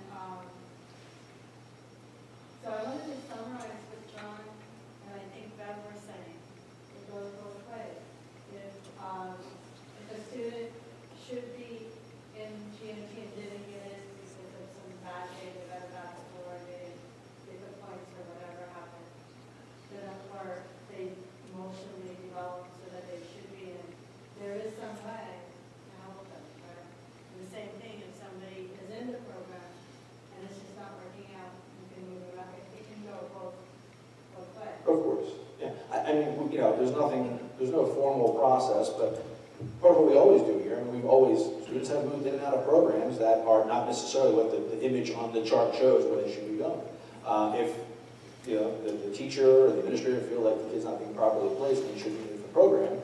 so I wanted to summarize what John and I think Bev were saying. It goes both ways. If a student should be in GMT and didn't get in because of some bad day, they got a bad score, they didn't get the points or whatever happened, then or they emotionally develop so that they should be in, there is some way to help them, right? there's no formal process, but part of what we always do here, and students have moved in and out of programs that are not necessarily what the image on the chart shows where they should be going. If, the teacher or the administrator feel like the kid's not being properly placed and he should be in the program,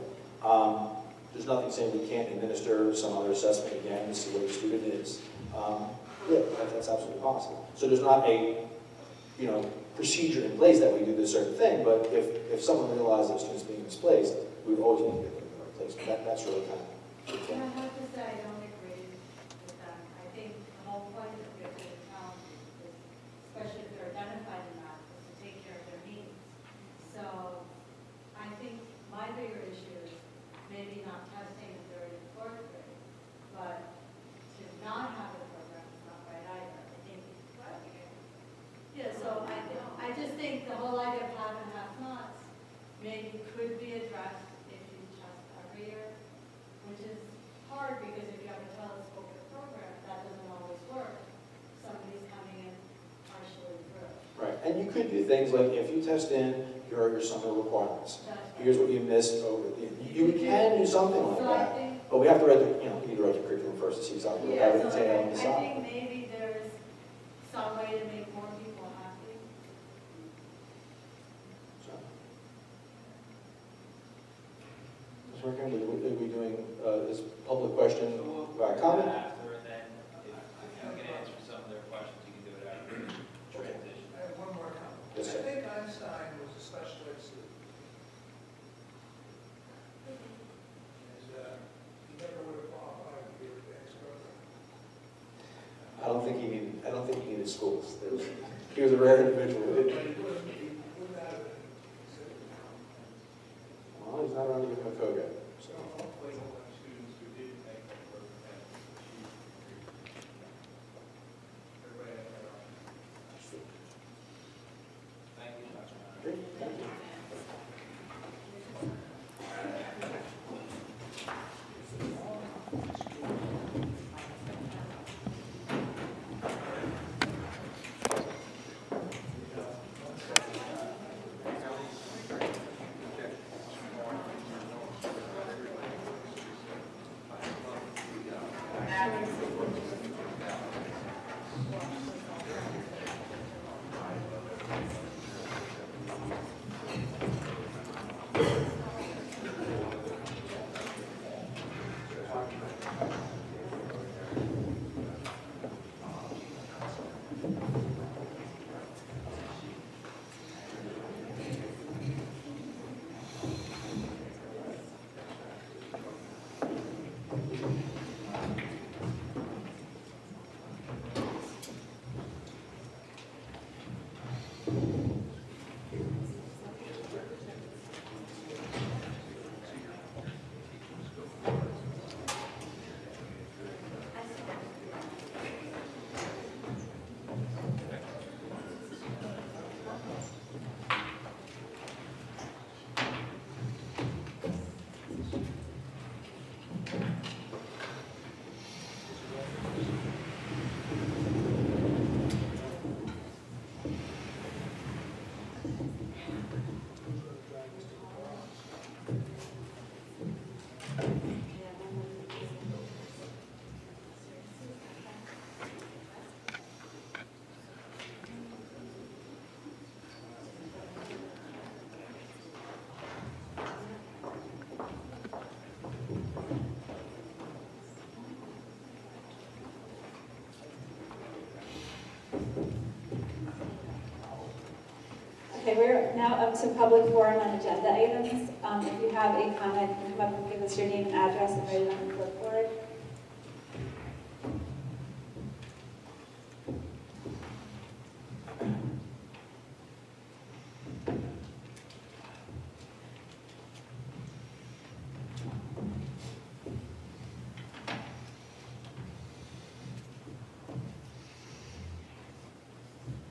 there's nothing saying we can't administer some other assessment again to see where the student is. That's absolutely possible. So there's not a, procedure in place that we do this certain thing, but if someone realizes that student's being misplaced, we would always need to get them in the right place. But that's really kind of. And I have to say, I don't agree with that. I think the whole point of the town is, especially if they're identified in that, is to take care of their needs. So I think my bigger issue is maybe not testing in third and fourth grade, but to not have a program is not right either. I think, yeah, so I just think the whole idea of half and half nots maybe could be addressed if you test every year, which is hard because if you have a telescopic program, that doesn't always work. Somebody's coming in partially through. Right, and you could do things like if you test in, here are your summer requirements. Here's what you missed over the, you can do something like So that. I think, But we have to write the, you need to write the curriculum first to see exactly what that would so entail and I decide. think maybe there is some way to make more people happy. So. Ms. Merkin, are we doing, this public question, comment? After, and then if you can answer some of their questions, you can do it after transition. I have one more comment. Yes, sir. I think Einstein was a special ed student. And he never would have qualified to be a advanced program. I don't think he needed schools. He was a rare individual. But he wouldn't have been considered now. Well, he's not around to give him a code yet. So hopefully we'll have students who did make that program and achieve. Everybody have their own. Thank you, Dr. Ryan. Great, thank you. Okay, we're now up to public forum on agenda items. If you have a comment, you can come up and give us your name and address and write it on the clipboard.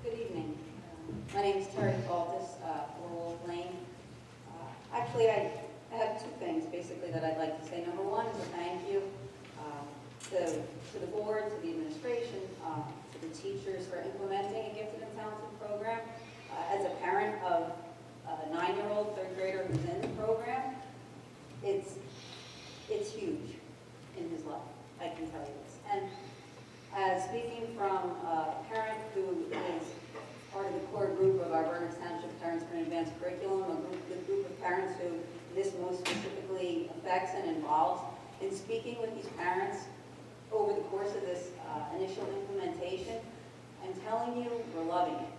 Good evening. My name is Terry Faltis, Laurel Lane. Actually, I have two things basically that I'd like to say. Number one is a thank you to the board, to the administration, to the teachers for implementing a gifted and talented program. As a parent of a 9-year-old third grader who's in the program, advanced curriculum, the group of parents who this most specifically affects and involves. In speaking with these parents over the course of this initial implementation, I'm telling you, we're loving it.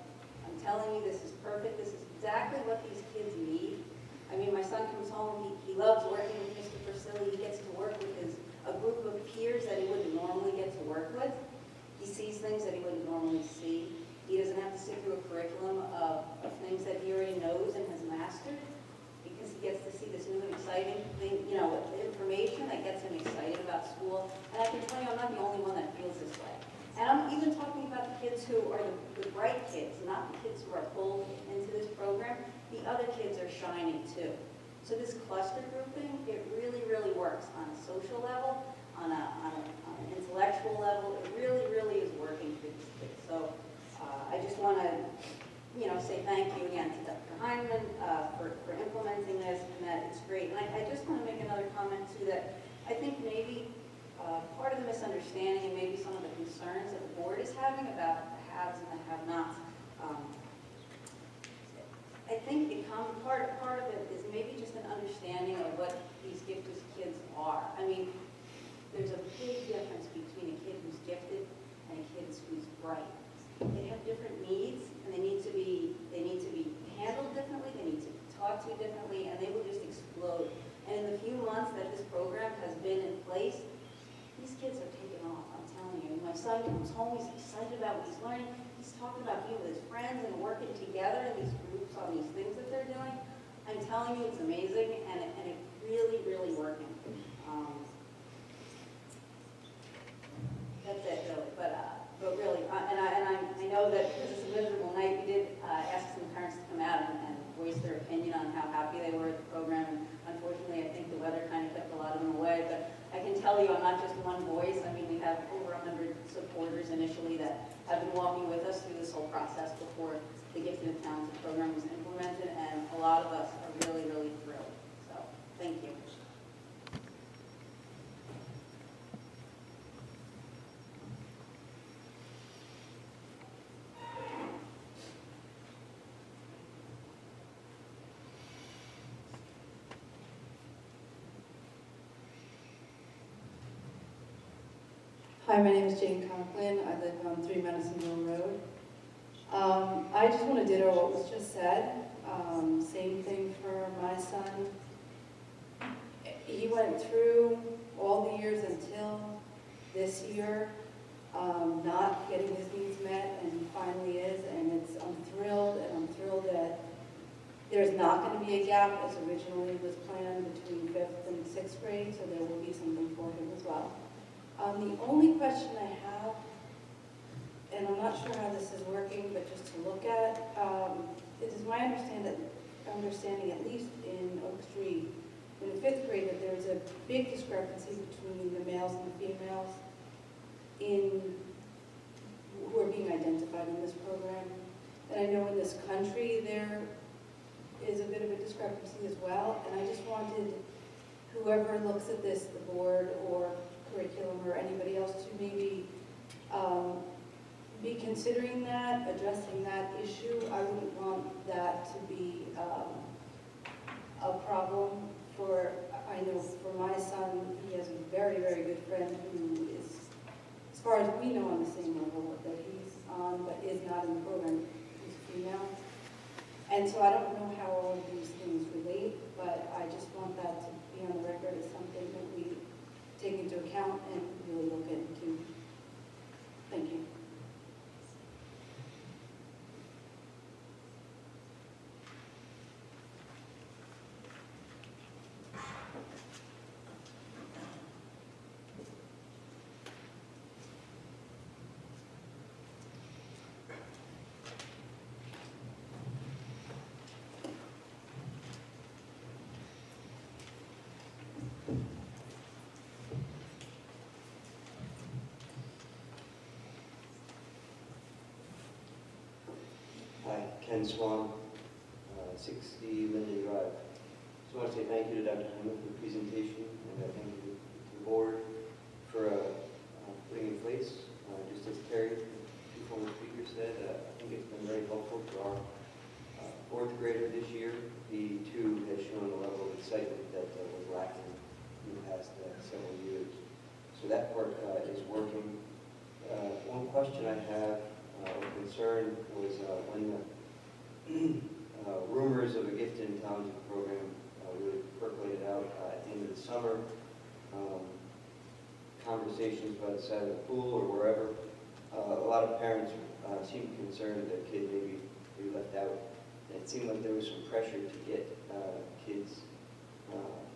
I'm telling you, this is perfect. This is exactly what these kids need. I mean, my son comes home, he loves working with Mr. Persilli. He gets to work with a group of peers that he wouldn't normally get to work with. He sees things that he wouldn't normally see. He doesn't have to sit through a curriculum of things that he already knows and has mastered, because he gets to see this new and exciting thing, you know, information that gets him excited about school. And I can tell you, I'm not the only one that feels this way. And I'm even talking about the kids who are the bright kids, not the kids who are pulled into this program. The other kids are shining too. So this cluster grouping, it really, really works on a social level, on an intellectual level. It really, really is working for these kids. So I just want to, you know, say thank you again to Dr. Heineman for implementing this, and that it's great. And I just want to make another comment too, that I think maybe part of the misunderstanding and maybe some of the concerns that the board is having about the haves and the have-nots, I think part of it is maybe just an understanding of what these gifted kids are. I mean, there's a big difference between a kid who's gifted and a kid who's bright. They have different needs, and they need to be handled differently. They need to be talked to differently, and they will just explode. And in the few months that this program has been in place, these kids are taking off. I'm telling you. My son comes home. He's excited about what he's learning. He's talking about being with his friends and working together in these groups on these things that they're doing. I'm telling you, it's amazing, and it's really, really working. That's it, really. But really, I know that because it's a miserable night, we did ask some parents to come out and voice their opinion on how happy they were with the program. And unfortunately, I think the weather kind of kept a lot of them away. But I can tell you, I'm not just one voice. I mean, we have over 100 supporters initially that have been walking with us through this whole process before the Gifted and Talented program was implemented, and a lot of us are really, really thrilled. So, thank you. Hi, my name is Jane Conklin. I live on 3 Medicine Road. I just want to ditto what was just said. Same thing for my son. He went through all the years until this year, not getting his needs met, and he finally is, and I'm thrilled that there's not going to be a gap as originally was planned between 5th and 6th grade, so there will be something for him as well. The only question I have, and I'm not sure how this is working, but just to look at, it is my understanding, at least in Oak Street, in the 5th grade, that there's a big discrepancy between the males and the females who are being identified in this program. And I know in this country there is a bit of a discrepancy as well, and I just wanted whoever looks at this, the board or curriculum or anybody else, to maybe be considering that, addressing that issue. I wouldn't want that to be a problem I know for my son. He has a very, very good friend who is, as far as we know, on the same level that he's on, but is not in the program. He's female. And so I don't know how all of these things relate, but I just want that to be on the record as something that we take into account and really look into. Thank you. Hi, Ken Swan, 60 Linden Drive. Just want to say thank you to Dr. Heineman for the presentation, and thank you to the board for putting in place. Just as Terry, two former speakers said, I think it's been very helpful for our fourth grader this year. in the past several years. So that part is working. One question I have or concern was when the rumors of a gifted and talented program really percolated out at the end of the summer. Conversations by the side of the pool or wherever. A lot of parents seemed concerned that a kid maybe be left out. And it seemed like there was some pressure to get kids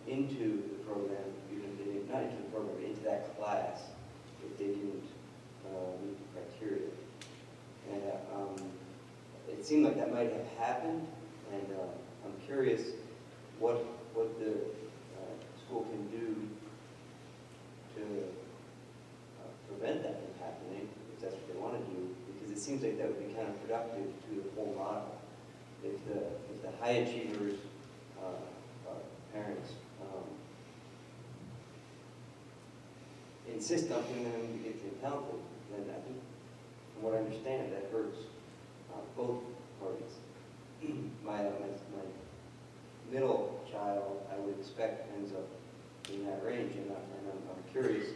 into the program, even if they didn't, not into the program, but into that class if they didn't meet the criteria. And it seemed like that might have happened, and I'm curious what the school can do to prevent that from happening, if that's what they want to do, because it seems like that would be counterproductive to the whole model. If the high achievers, parents, insist on putting them to get talented, then I think, from what I understand, that hurts both parties. My middle child, I would expect, ends up in that range, and I'm curious,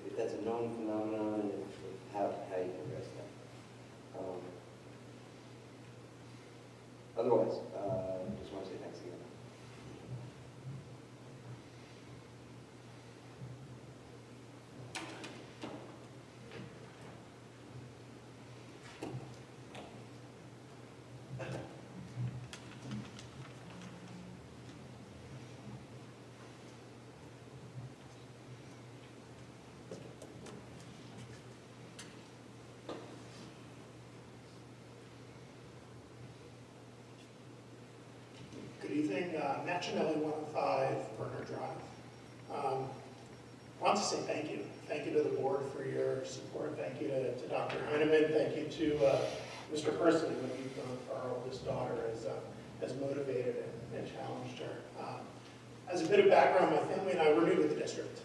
if that's a known phenomenon, and how you can address that. Otherwise, just want to say thanks again. Good evening, Matt Chinelli, 105 Burner Drive. I want to say thank you. Thank you to the board for your support. Thank you to Dr. Heineman. Thank you to Mr. Persley, what you've done for our oldest daughter has motivated and challenged her. As a bit of background, my family and I were new to the district.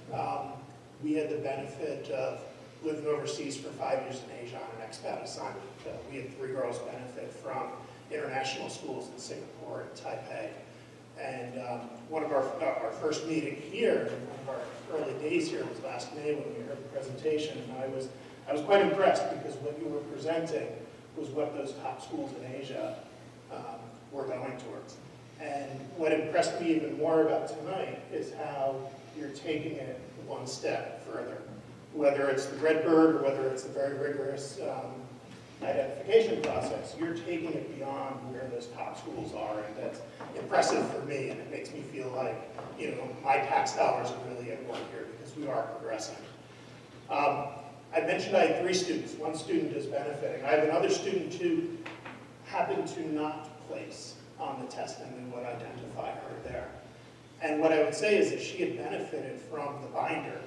We had the benefit of living overseas for 5 years in Asia on an expat assignment. We had 3 girls benefit from international schools in Singapore and Taipei. And one of our first meeting here, one of our early days here was last May when we heard the presentation, and I was quite impressed because what you were presenting was what those top schools in Asia were going towards. And what impressed me even more about tonight is how you're taking it one step further. Whether it's the Redbird or whether it's the very rigorous identification process, you're taking it beyond where those top schools are, and that's impressive for me, and it makes me feel like, my tax dollars are really at work here because we are progressing. I mentioned I had 3 students. 1 student is benefiting. I have another student who happened to not place on the test, and we would identify her there. And what I would say is that she had benefited from the binder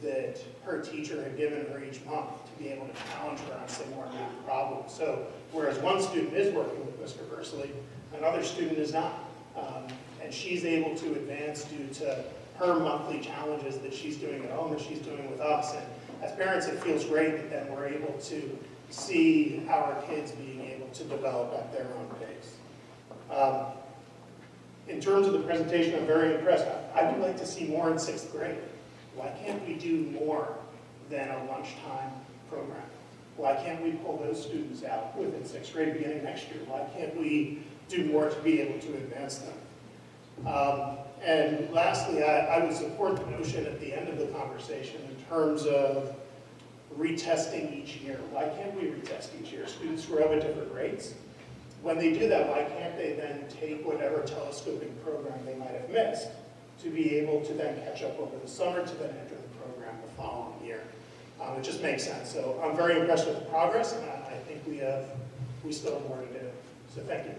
that her teacher had given her each month to be able to challenge her on some more math problems. So whereas one student is working with Mr. Persley, another student is not. And she's able to advance due to her monthly challenges that she's doing at home, that she's doing with us. And as parents, it feels great that then we're able to see our kids being able to develop at their own pace. In terms of the presentation, I'm very impressed. I would like to see more in 6th grade. Why can't we do more than a lunchtime program? Why can't we pull those students out within 6th grade beginning next year? Why can't we do more to be able to advance them? And lastly, I would support the notion at the end of the conversation in terms of retesting each year. Why can't we retest each year? Students grow at different rates. When they do that, why can't they then take whatever telescoping program they might have missed to be able to then catch up over the summer to then enter the program the following year? It just makes sense. So I'm very impressed with the progress, and I think we still have more to do. So thank you.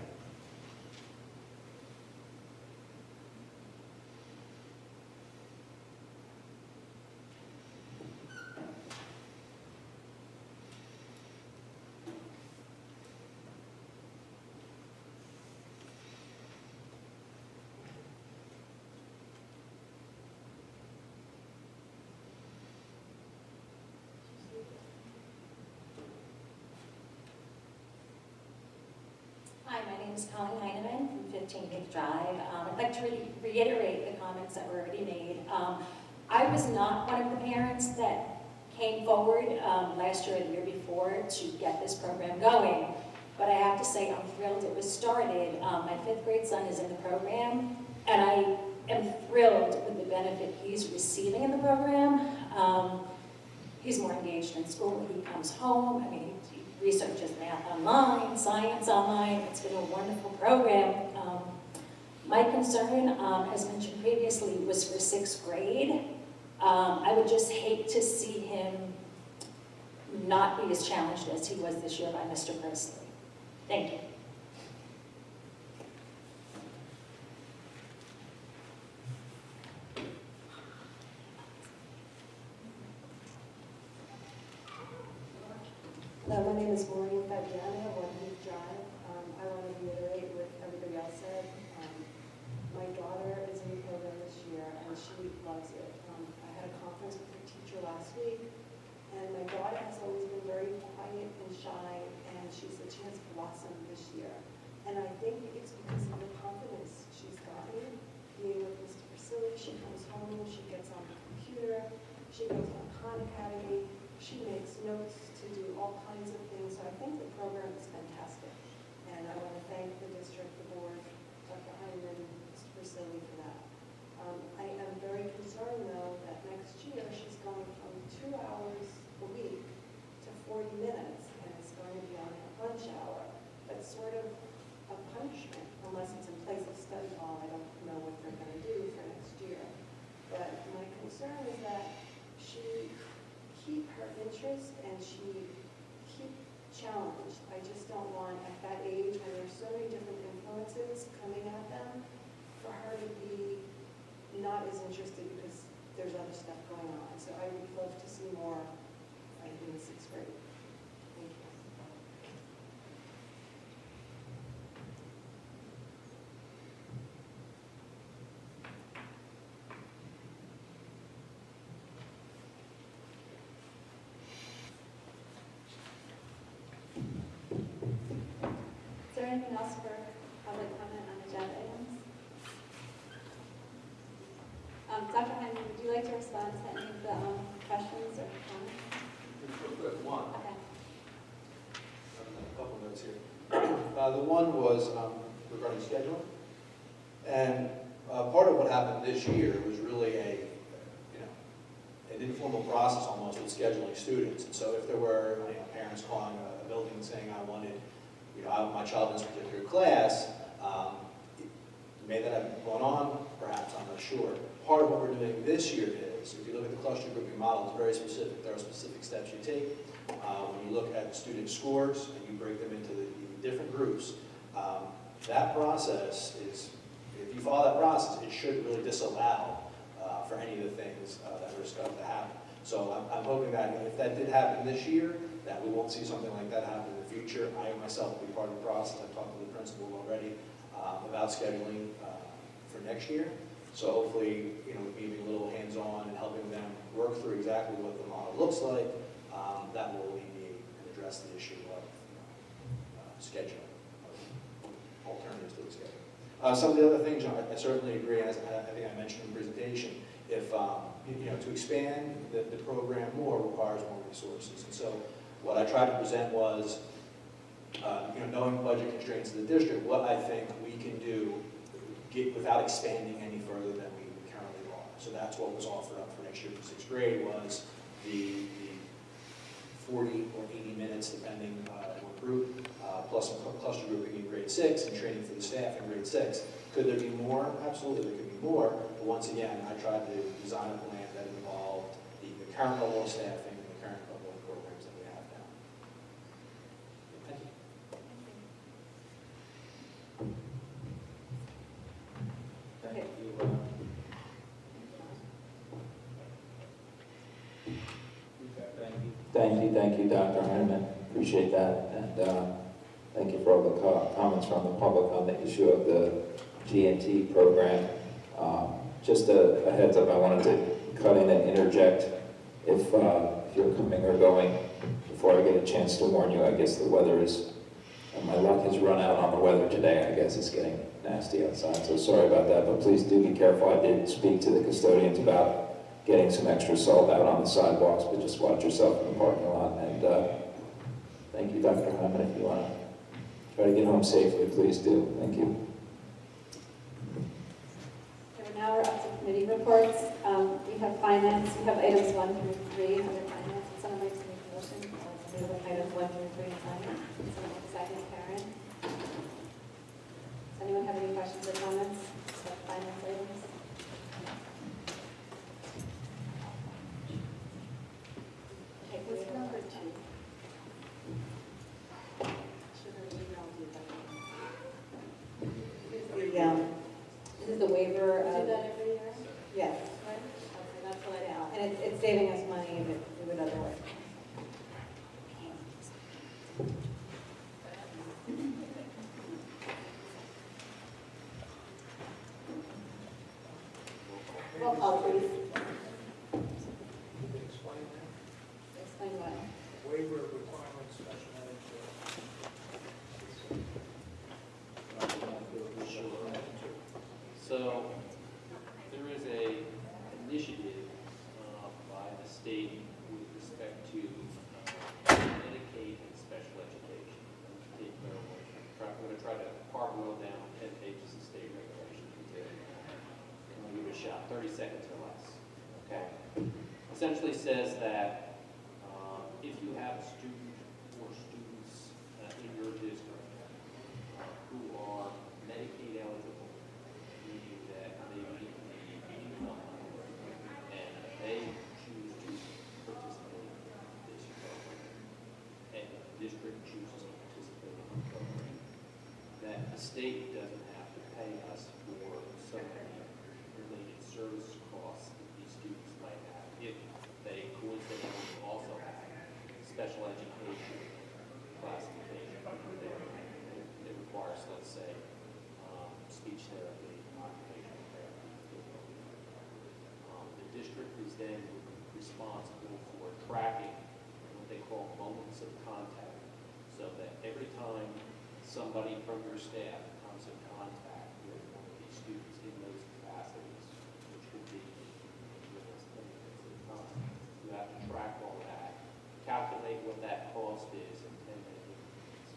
Hi, my name name is Colleen Heineman from 15 Gig Drive. I'd like to reiterate the comments that were already made. I was not one of the parents that came forward last year or the year before to get this program going, but I have to say I'm thrilled it was started. My 5th grade son is in the program, and I am thrilled with the benefit he's receiving in the program. He's more engaged in school when he comes home. I mean, he researches math online, science online. It's been a wonderful program. My concern, as mentioned previously, was for 6th grade. I would just hate to see him not be as challenged as he was this year by Mr. Presley. Thank you. Hello, my name is Maureen Fabiano, 1 Heath Drive. I want to reiterate what everybody else said. My daughter is in the program this year, and she loves it. I had a conference with her teacher last week, and my daughter has always been very quiet and shy, and she said she has blossomed this year. And I think it's because of the confidence she's gotten, being with Mr. Priscilla. She comes home, she gets on the computer, she goes on Khan Academy, she makes notes to do all kinds of things. So I think the program is fantastic. And I want to thank the district, the board, Dr. Heineman, Mr. Priscilla for that. I am very concerned, though, that next year she's going from 2 hours a week to 40 minutes, and it's going to be on her lunch hour. That's sort of a punishment, unless it's in place of study hall. I don't know what they're going to do for next year. But my concern is that she keep her interest and she keep challenged. I just don't want, at that age, when there's so many different influences coming at them, for her to be not as interested because there's other stuff going on. So I would love to see more in the 6th grade. Thank you. Is there anything else for public comment on agenda items? Dr. Heineman, would you like to respond to any of the questions or comments? Real quick, one. Okay. A couple notes here. The one was regarding scheduling. And part of what happened this year was really an informal process almost with scheduling students. And so if there were parents calling a building saying, I wanted my child in this particular class, may that have gone on? Perhaps, I'm not sure. Part of what we're doing this year is, if you look at the cluster grouping model, it's very specific. There are specific steps you take. When you look at student scores and you break them into the different groups, that process is, if you follow that process, it should really disallow for any of the things that are discussed to happen. So I'm hoping that if that did happen this year, that we won't see something like that happen in the future. I myself will be part of the process. I've talked to the principal already about scheduling for next year. So hopefully, being a little hands-on and helping them work through exactly what the model looks like, that will alleviate and address the issue of scheduling, of alternatives to the schedule. Some of the other things, I certainly agree, as I think I mentioned in the presentation, if, to expand the program more requires more resources. And so what I tried to present was, knowing budget constraints of the district, what I think we can do without expanding any further than we currently are. So that's what was offered up for next year for 6th grade was the 40 or 80 minutes, depending on what group, plus some cluster grouping in grade 6 and training for the staff in grade 6. Could there be more? Absolutely, there could be more. But once again, I tried to design a plan that involved the current level of staffing and the current level of programs that we have now. Thank you. Thank you. Thank you, Dr. Heineman. Appreciate that. And thank you for all the comments from the public on the issue of the G&T program. Just a heads up, I wanted to cut in and interject if you're coming or going, before I get a chance to warn you. I guess the weather is And my luck has run out on the weather today. I guess it's getting nasty outside, so sorry about that, but please do be careful. I did speak to the custodians about getting some extra salt out on the sidewalks, but just watch yourself in the parking lot. And thank you, Dr. Heineman. If you want to try to get home safely, please do. Thank you. Okay, now we're up to committee reports. We have finance, we have items 1 through 3 under finance. Would someone like to make a motion? We have items 1 through 3 in finance. Would someone like to second, Karen? Does anyone have any questions or comments about finance items? Okay, what's number 2? This is the waiver of... Do that every year? Yes. Right? Okay, that's what I know. And it's saving us money if it would otherwise. Roll call, please. You can explain that? Explain what? Waiver of requirements, special ed. So, there is a initiative by the state with respect to Medicaid and special education. I'm going to try to parboil down 10 pages of state regulation to give it a shot, 30 seconds or less. Okay? Essentially says that if you have a student or students in your district who are Medicaid eligible, meaning that they meet the income and they choose to participate in this program, and the district chooses to participate in the program, that the state doesn't have to pay us for some of the related service costs that these students might have if they coincidentally also have special education classification there. It requires, let's say, speech therapy, occupational therapy. The district is then responsible for tracking what they call moments of contact, so that every time somebody from your staff comes in contact with one of these students in those capacities, which could be you have to track all that, calculate what that cost is in 10 minutes,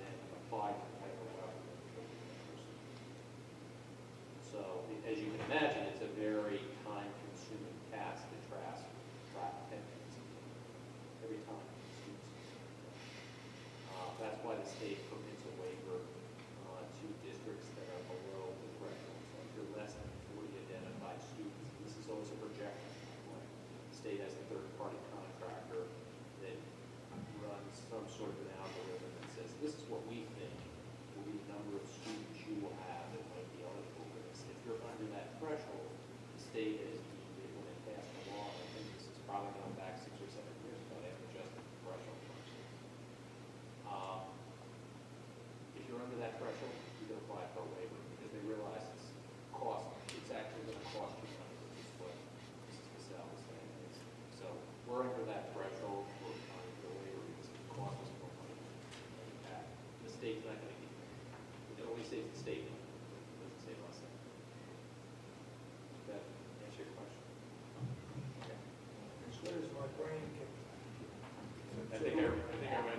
and apply the federal government. So, as you can imagine, it's a very time-consuming task to track 10 minutes every time. That's why the state permits a waiver to districts that are below the threshold. So if you're less than 40 identified students, this is always a projection. The state has a third-party contractor that runs some sort of an algorithm that says, this is what we think will be the number of students you will have that might be eligible for this. If you're under that threshold, the state has deemed it when it passed the law, I think this is probably going back 6 or 7 years ago, they have adjusted the threshold. If you're under that threshold, you can apply for a waiver because they realize it's actually going to cost you money, which is what Mrs. Cassell was saying. So we're under that threshold, we're applying for a waiver because it costs us more money. The state's not going to give it. It only saves the state money, it doesn't save us. Does that answer your question? Okay. As good as my brain can. I think I went.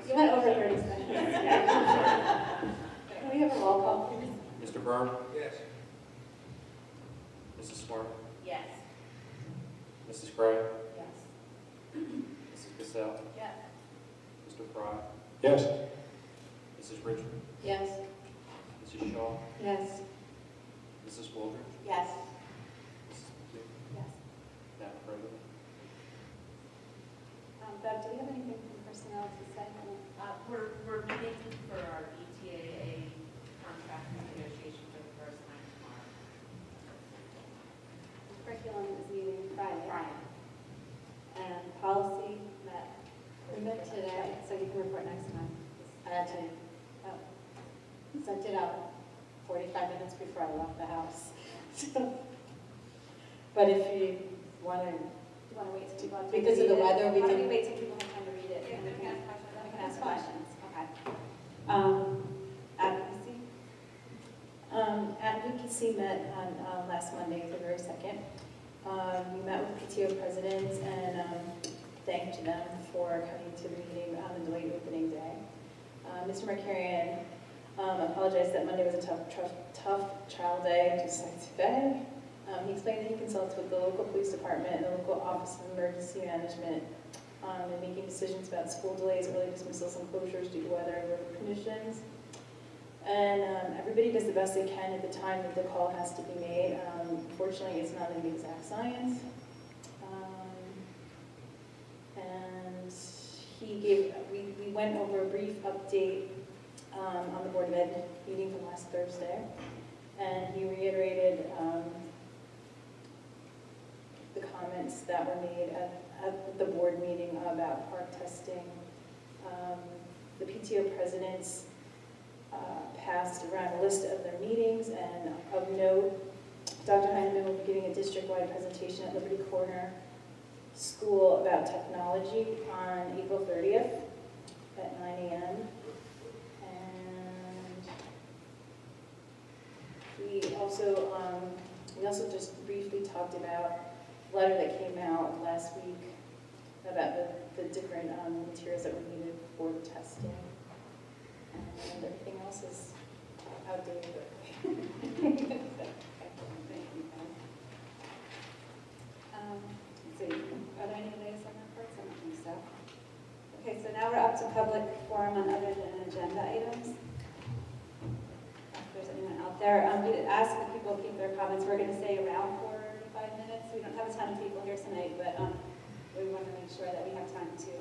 You went over 30 seconds. Can we have a roll call, please? Mr. Byrne? Yes. Mrs. Smart? Yes. Mrs. Gray? Yes. Mrs. Cassell? Yes. Mr. Fry? Yes. Mrs. Richmond? Yes. Mrs. Shaw? Yes. Mrs. Waldron? Yes. Mrs. McHugh? Yes. Madam President? Bev, do we have anything from personnel to say? We're meeting for our ETAA contract negotiation for the first time tomorrow. Curriculum is meeting Friday. And policy met. We met today. So you can report next time. I actually sent it out 45 minutes before I left the house. But if you want to, Do you want to wait till people have time to because of the read it? weather, we Why don't can. we wait till people have time to read it? Yeah, and we we can can ask questions. we can ask questions. Okay. EPC met on last Monday, February 2nd. We met with PTO presidents and thanked them for coming to the meeting on the delayed opening day. Mr. Mercurian apologized that Monday was a tough trial day, just like today. He explained that he consults with the local police department and the local Office of Emergency Management in making decisions about school delays, early dismissals, and closures due to weather and road conditions. And everybody does the best they can at the time that the call has to be made. Unfortunately, it's not an exact science. And we went over a brief update on the Board of Ed meeting from last Thursday. And he reiterated the comments that were made at the board meeting about park testing. The PTO presidents passed around a list of their meetings, and of note, Dr. Heineman will be giving a district-wide presentation at Liberty Corner School about technology on April 30th at 9 a.m. And we also just briefly talked about a letter that came out last week about the different materials that were needed for the testing. And everything else is outdated. Let's see, are there any liaison reports? I don't think so. Okay, so now we're up to public forum on other than agenda items. If there's anyone out there, we asked that people keep their comments. We're going to stay around 45 minutes. We don't have a ton of people here tonight, but we want to make sure that we have time to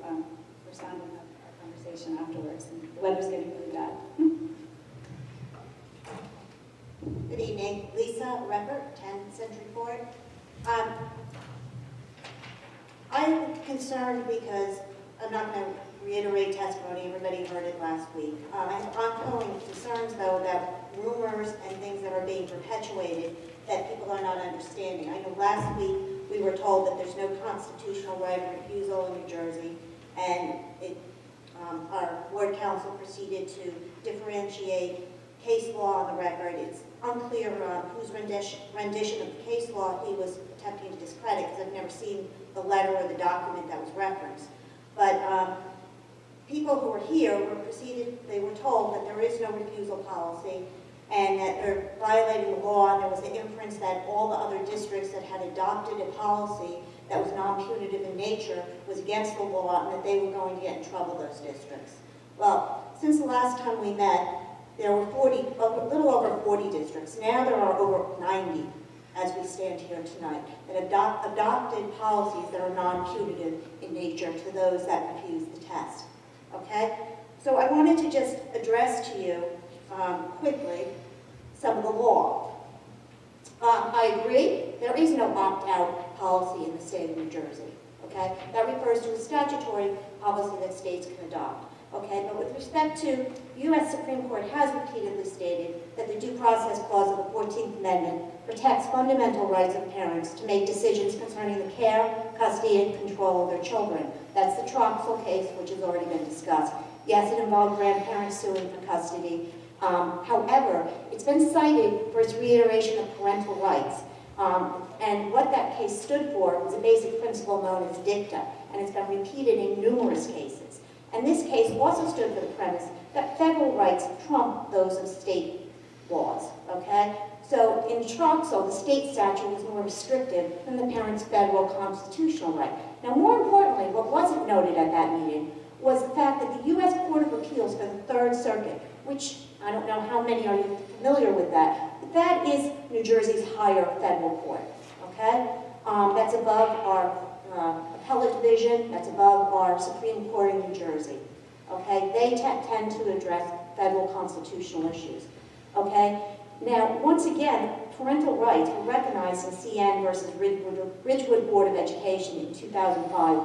respond and have our conversation afterwards. And the weather's getting really bad. Good evening, Lisa Reppert, 10 Century Ford. I'm concerned because I'm not going to reiterate testimony, everybody heard it last week. I have ongoing concerns though about rumors and things that are being perpetuated that people are not understanding. I know last week we were told that there's no constitutional right of refusal in New Jersey, and our ward council proceeded to differentiate case law on the record. It's unclear whose rendition of the case law he was attempting to discredit, because I've never seen the letter or the document that was referenced. But people who were here they were told that there is no refusal policy and that they're violating the law, and there was the inference that all the other districts that had adopted a policy that was non-punitive in nature was against the law and that they were going to get in trouble, those districts. Well, since the last time we met, there were a little over 40 districts. Now there are over 90 as we stand here tonight that adopted policies that are non-punitive in nature to those that refuse the test. Okay? So I wanted to just address to you quickly some of the law. I agree, there is no opt-out policy in the state of New Jersey. Okay? That refers to a statutory policy that states can adopt. Okay, but with respect to, the U.S. Supreme Court has repeatedly stated that the Due Process Clause of the 14th Amendment protects fundamental rights of parents to make decisions concerning the care, custody, and control of their children. That's the Troxel case, which has already been discussed. Yes, it involved grandparents suing for custody. However, it's been cited for its reiteration of parental rights. And what that case stood for was a basic principle known as dicta, and it's been repeated in numerous cases. And this case also stood for the premise that federal rights trump those of state laws, okay? So in Troxel, the state statute was more restrictive than the parent's federal constitutional right. Now, more importantly, what wasn't noted at that meeting was the fact that the U.S. Court of Appeals for the Third Circuit, which I don't know how many are you familiar with that, but that is New Jersey's higher federal court, okay? That's above our appellate division, that's above our Supreme Court in New Jersey, okay? They tend to address federal constitutional issues, okay? Now, once again, parental rights were recognized in CN versus Ridgewood Board of Education in 2005.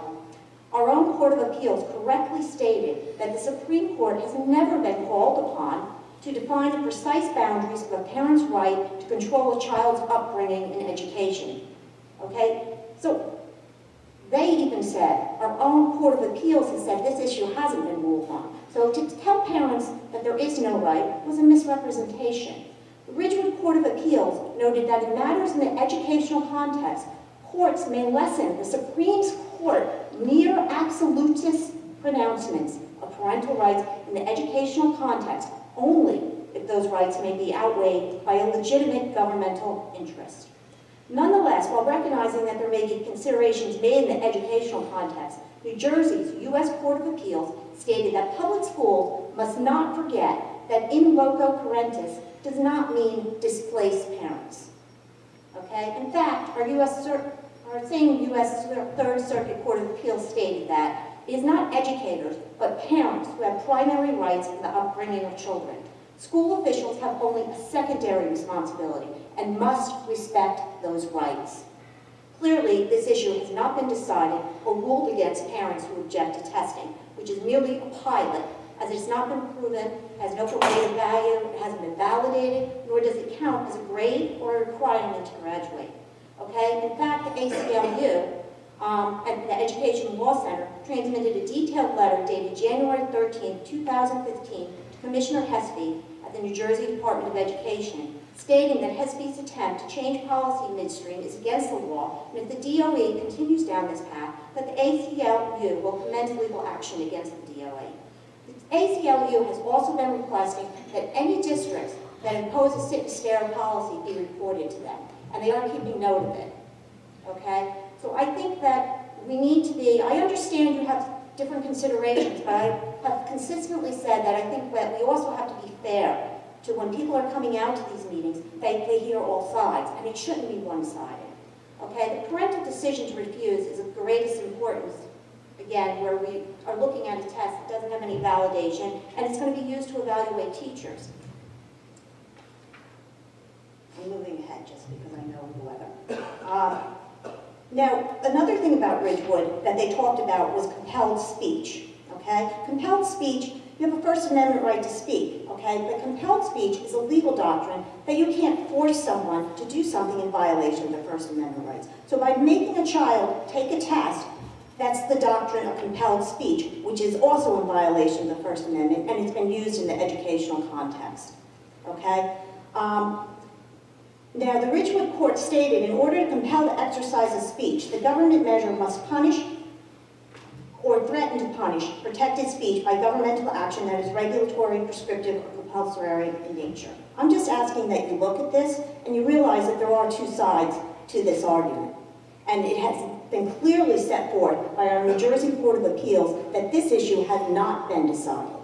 Our own Court of Appeals correctly stated that the Supreme Court has never been called upon to define the precise boundaries of a parent's right to control a child's upbringing and education, okay? So, they even said, our own Court of Appeals has said this issue hasn't been ruled on. So to tell parents that there is no right was a misrepresentation. The Ridgewood Court of Appeals noted that in matters in the educational context, courts may lessen the Supreme Court mere absolutist pronouncements of parental rights in the educational context only if those rights may be outweighed by a legitimate governmental interest. Nonetheless, while recognizing that there may be considerations made in the educational context, New Jersey's U.S. Court of Appeals stated that public schools must not forget that in loco parentis does not mean displaced parents. Okay? In fact, our same U.S. Third Circuit Court of Appeals stated that it is not educators, but parents who have primary rights in the upbringing of children. School officials have only a secondary responsibility and must respect those rights. Clearly, this issue has not been decided or ruled against parents who object to testing, which is merely a pilot, as it has not been proven, has no probative value, it hasn't been validated, nor does it count as a grade or a requirement to graduate. Okay? In fact, the ACLU and the Education Law Center transmitted a detailed letter dated January 13, 2015 to Commissioner Hespy at the New Jersey Department of Education, stating that Hespy's attempt to change policy midstream is against the law, and if the DOE continues down this path, that the ACLU will commence legal action against the DOE. The ACLU has also been requesting that any districts that impose a sit-and-stare policy be reported to them, and they are keeping note of it. Okay? So I think that we need to be, I understand you have different considerations, but I have consistently said that I think that we also have to be fair to when people are coming out to these meetings, they hear all sides, and it shouldn't be one-sided. Okay? The parental decision to refuse is of greatest importance, again, where we are looking at a test that doesn't have any validation, and it's going to be used to evaluate teachers. I'm moving ahead just because I know the weather. Now, another thing about Ridgewood that they talked about was compelled speech, okay? Compelled speech, you have a First Amendment right to speak, okay? But compelled speech is a legal doctrine that you can't force someone to do something in violation of their First Amendment rights. So by making a child take a test, that's the doctrine of compelled speech, which is also in violation of the First Amendment, and it's been used in the educational context, okay? Now, the Ridgewood Court stated, in order to compel the exercise of speech, the government measure must punish or threaten to punish protected speech by governmental action that is regulatory, prescriptive, or compulsory in nature. I'm just asking that you look at this and you realize that there are two sides to this argument. And it has been clearly set forth by our New Jersey Court of Appeals that this issue has not been decided.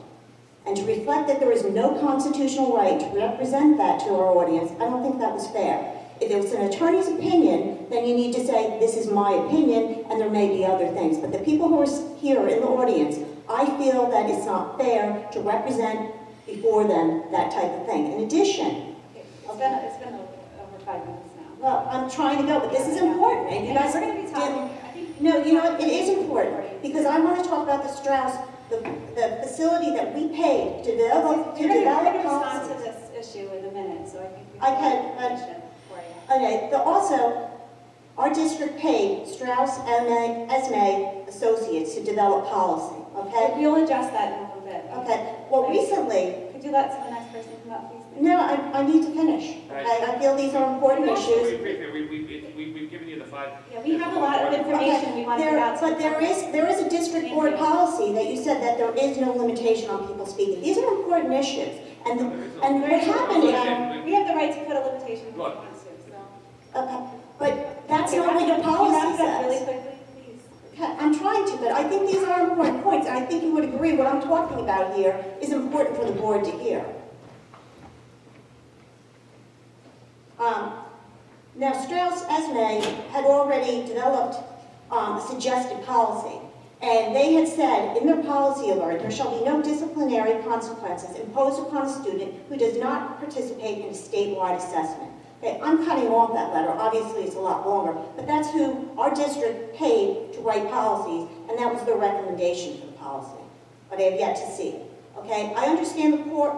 And to reflect that there is no constitutional right to represent that to our audience, I don't think that was fair. If it was an attorney's opinion, then you need to say, this is my opinion, and there may be other things. But the people who are here in the audience, I feel that it's not fair to represent before them that type of thing. In addition, It's been over 5 minutes now. well, I'm trying to go, but this is important. And you guys We're going to be talking, I think. No, you know what, it is important, because I want to talk about the Strauss, the facility that we paid to develop We're going to respond policies. to this issue in a minute, so I think we I have can, information for you. Okay, but also, our district paid Strauss Esme Associates to develop policy, okay? We'll adjust that in a little bit. Okay, well, recently, Could you let the next person come up, please? no, I need to finish, okay? I feel these are important issues. We've given you the 5. Yeah, we have a lot of information we want to put out. But there is a district board policy that you said that there is no limitation on people speaking. These are important issues. And what happened is, We have the right to put a limitation if we want to, so. okay, but that's not what your policy Really says. quickly, please. Okay, I'm trying to, but I think these are important points, and I think you would agree what I'm talking about here is important for the board to hear. Now, Strauss Esme had already developed a suggested policy, and they had said in their policy alert, there shall be no disciplinary consequences imposed upon a student who does not participate in a statewide assessment. Okay, I'm cutting off that letter. Obviously, it's a lot longer, but that's who our district paid to write policies, and that was their recommendation for the policy. But I have yet to see it. Okay, I understand the court.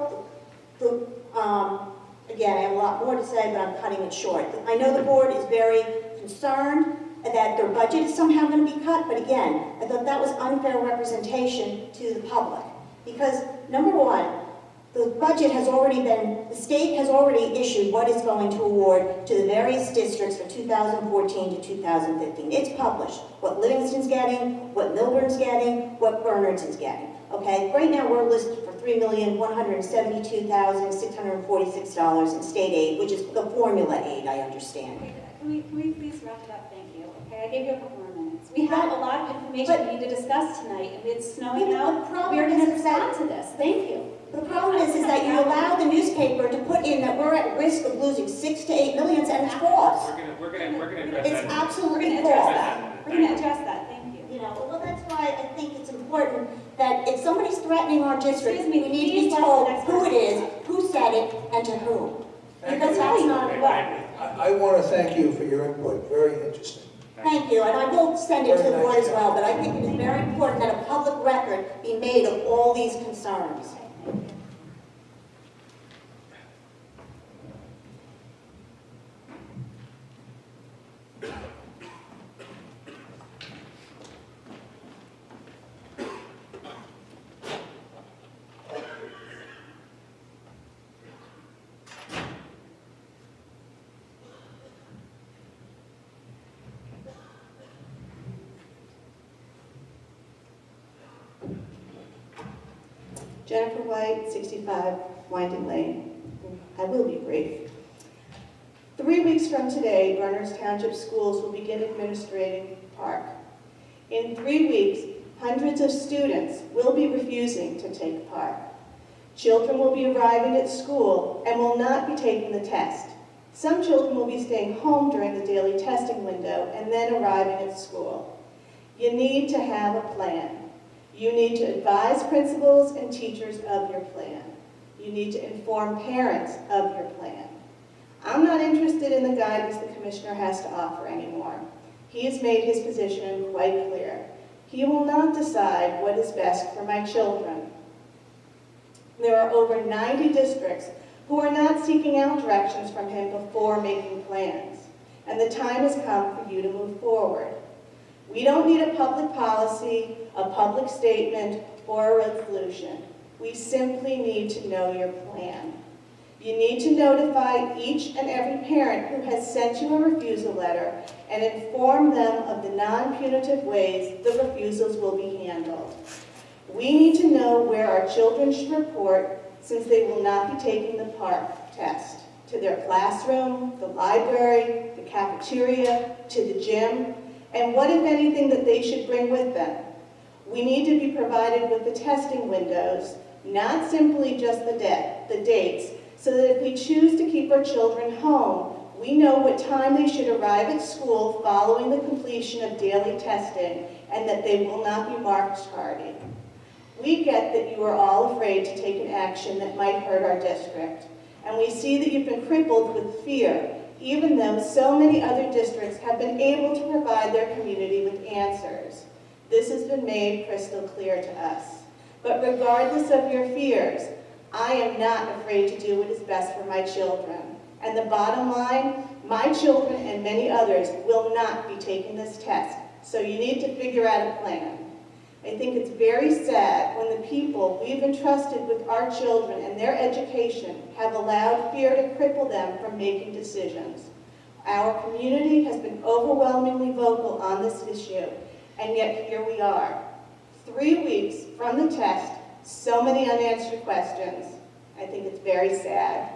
Again, I have a lot more to say, but I'm cutting it short. I know the board is very concerned that their budget is somehow going to be cut, but again, I thought that was unfair representation to the public. Because, number one, The budget has already been, the state has already issued what it's going to award to the various districts for 2014 to 2015. It's published, what Livingston's getting, what Milburn's getting, what Bernard's is getting, okay? Right now, we're listed for $3,172,646 in state aid, which is the formula aid, I understand. Can we please wrap it up? Thank you. Okay, I gave you a couple more minutes. We have a lot of information we need to discuss tonight, and it's snowing out. We're going to respond to this. Thank you. The problem is that you allow the newspaper to put in that we're at risk of losing 6 to 8 million, and it's false. We're gonna address It's that. absolutely We're going to address false. that. We're going to address that. Thank you. You know, well, that's why I think it's important that if somebody's threatening our district, Excuse me, we need to be please let told the next who it person is, who said it, and to whom. Because that's not right. I want to thank you for your input, very interesting. Thank you, and I will send it to the board as well, but I think it is very important that a public record be made of all these concerns. Jennifer White, 65 Winding Lane. I will be brief. 3 weeks from today, Berners Township Schools will begin administrating the park. In 3 weeks, hundreds of students will be refusing to take part. Children will be arriving at school and will not be taking the test. Some children will be staying home during the daily testing window and then arriving at school. You need to have a plan. You need to advise principals and teachers of your plan. You need to inform parents of your plan. I'm not interested in the guidance the commissioner has to offer anymore. He has made his position quite clear. He will not decide what is best for my children. There are over 90 districts who are not seeking out directions from him before making plans, and the time has come for you to move forward. We don't need a public policy, a public statement, or a resolution. We simply need to know your plan. You need to notify each and every parent who has sent you a refusal letter and inform them of the non-punitive ways the refusals will be handled. We need to know where our children should report, since they will not be taking the PARC test, to their classroom, the library, the cafeteria, to the gym, and what, if anything, that they should bring with them. We need to be provided with the testing windows, not simply just the dates, so that if we choose to keep our children home, we know what time they should arrive at school following the completion of daily testing, and that they will not be marked tardy. We get that you are all afraid to take an action that might hurt our district, and we see that you've been crippled with fear, even though so many other districts have been able to provide their community with answers. This has been made crystal clear to us. But regardless of your fears, I am not afraid to do what is best for my children. And the bottom line, my children and many others will not be taking this test, so you need to figure out a plan. I think it's very sad when the people we've entrusted with our children and their education have allowed fear to cripple them from making decisions. Our community has been overwhelmingly vocal on this issue, and yet here we are. 3 weeks from the test, so many unanswered questions. I think it's very sad.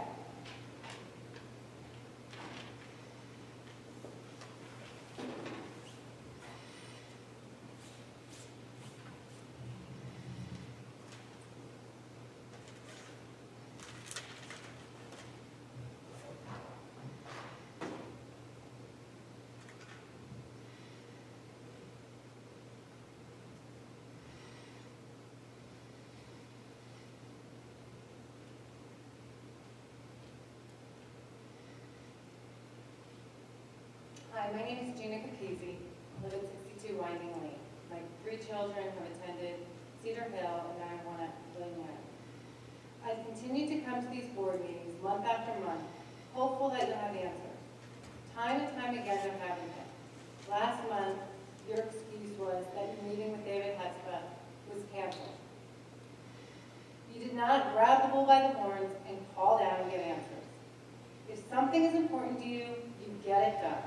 Hi, my name is Gina Capizzi. I live at 62 Winding Lane. My 3 children have attended Cedar Hill and marijuana William. I've continued to come to these board meetings month after month, hopeful that you'll have answers. Time and time again, there haven't been. Last month, your excuse was that your meeting with David Hetzka was canceled. You did not grab the bull by the horns and call down and get answers. If something is important to you, you get it done.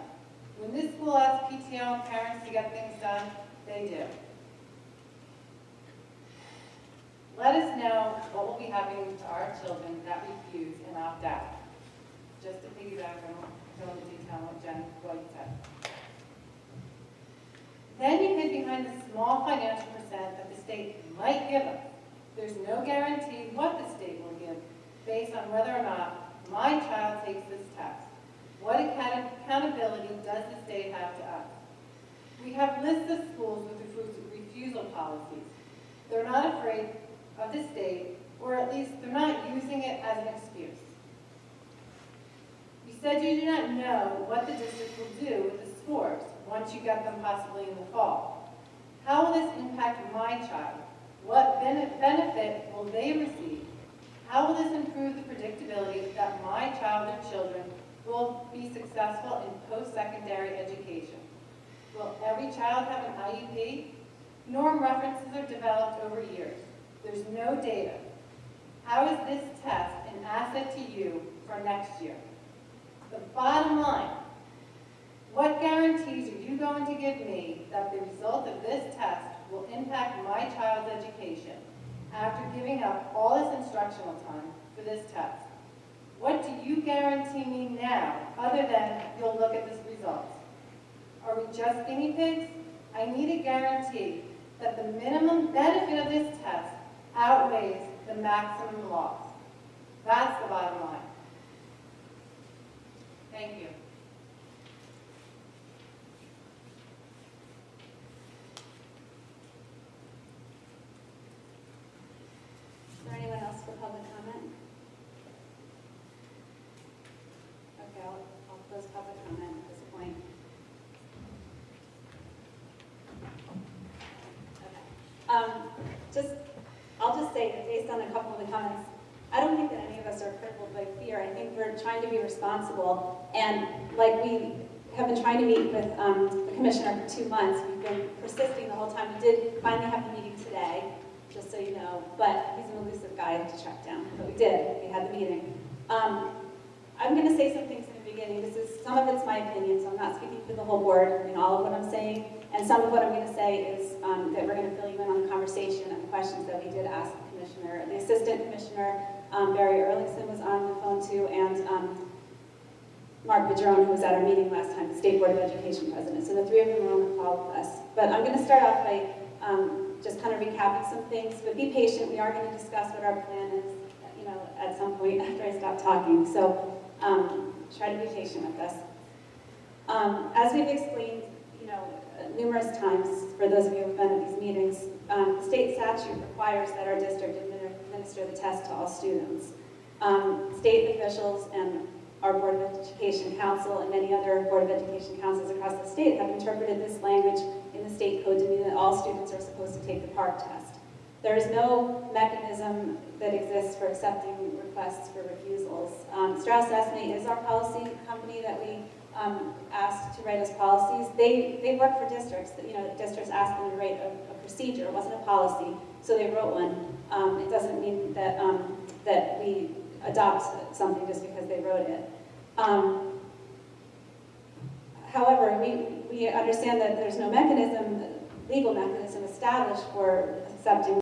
When this school asks PTO and parents to get things done, they do. Let us know what will be happening to our children that refuse and opt out. Just to piggyback on going into detail on what Jen Boyd said. Then you hid behind the small financial percent that the state might give us. There's no guarantee what the state will give based on whether or not my child takes this test. What accountability does the state have to us? We have lists of schools with refusal policies. They're not afraid of the state, or at least they're not using it as an excuse. You said you do not know what the district will do with the scores once you get them possibly in the fall. How will this impact my child? What benefit will they receive? How will this improve the predictability that my child or children will be successful in post-secondary education? Will every child have an IEP? Norm references are developed over years. There's no data. How is this test an asset to you for next year? The bottom line, what guarantees are you going to give me that the result of this test will impact my child's education after giving up all this instructional time for this test? What do you guarantee me now other than you'll look at the results? Are we just guinea pigs? I need a guarantee that the minimum benefit of this test outweighs the maximum loss. That's the bottom line. Thank you. Is there anyone else for public comment? Okay, I'll close public comment at this point. Okay. I'll just say that based on a couple of the comments, I don't think that any of us are crippled by fear. I think we're trying to be responsible, and like we have been trying to meet with the commissioner for 2 months. We've been persisting the whole time. We did finally have the meeting today, just so you know, but he's an elusive guy to track down. But we did. We had the meeting. I'm going to say some things in the beginning. Some of it's my opinion, so I'm not speaking for the whole board in all of what I'm saying. And some of what I'm going to say is that we're going to fill you in on the conversation and the questions that we did ask the commissioner. The assistant commissioner, Barry Ehrlichson, was on the phone too, and Mark Padron, who was at our meeting last time, the State Board of Education president. So the three of them are on the call with us. But I'm going to start off by just kind of recapping some things. But be patient. We are going to discuss what our plan is, at some point after I stop talking. So try to be patient with us. As we've explained, numerous times, for those of you who have been at these meetings, state statute requires that our district administer the test to all students. State officials and our Board of Education Council and many other Board of Education Councils across the state have interpreted this language in the state code to mean that all students are supposed to take the PARCC test. There is no mechanism that exists for accepting requests for refusals. Strauss Esme is our policy company that we asked to write us policies. They work for districts. Districts ask them to write a procedure. It wasn't a policy, so they wrote one. It doesn't mean that that we adopt something just because they wrote it. However, we understand that there's no legal mechanism established for accepting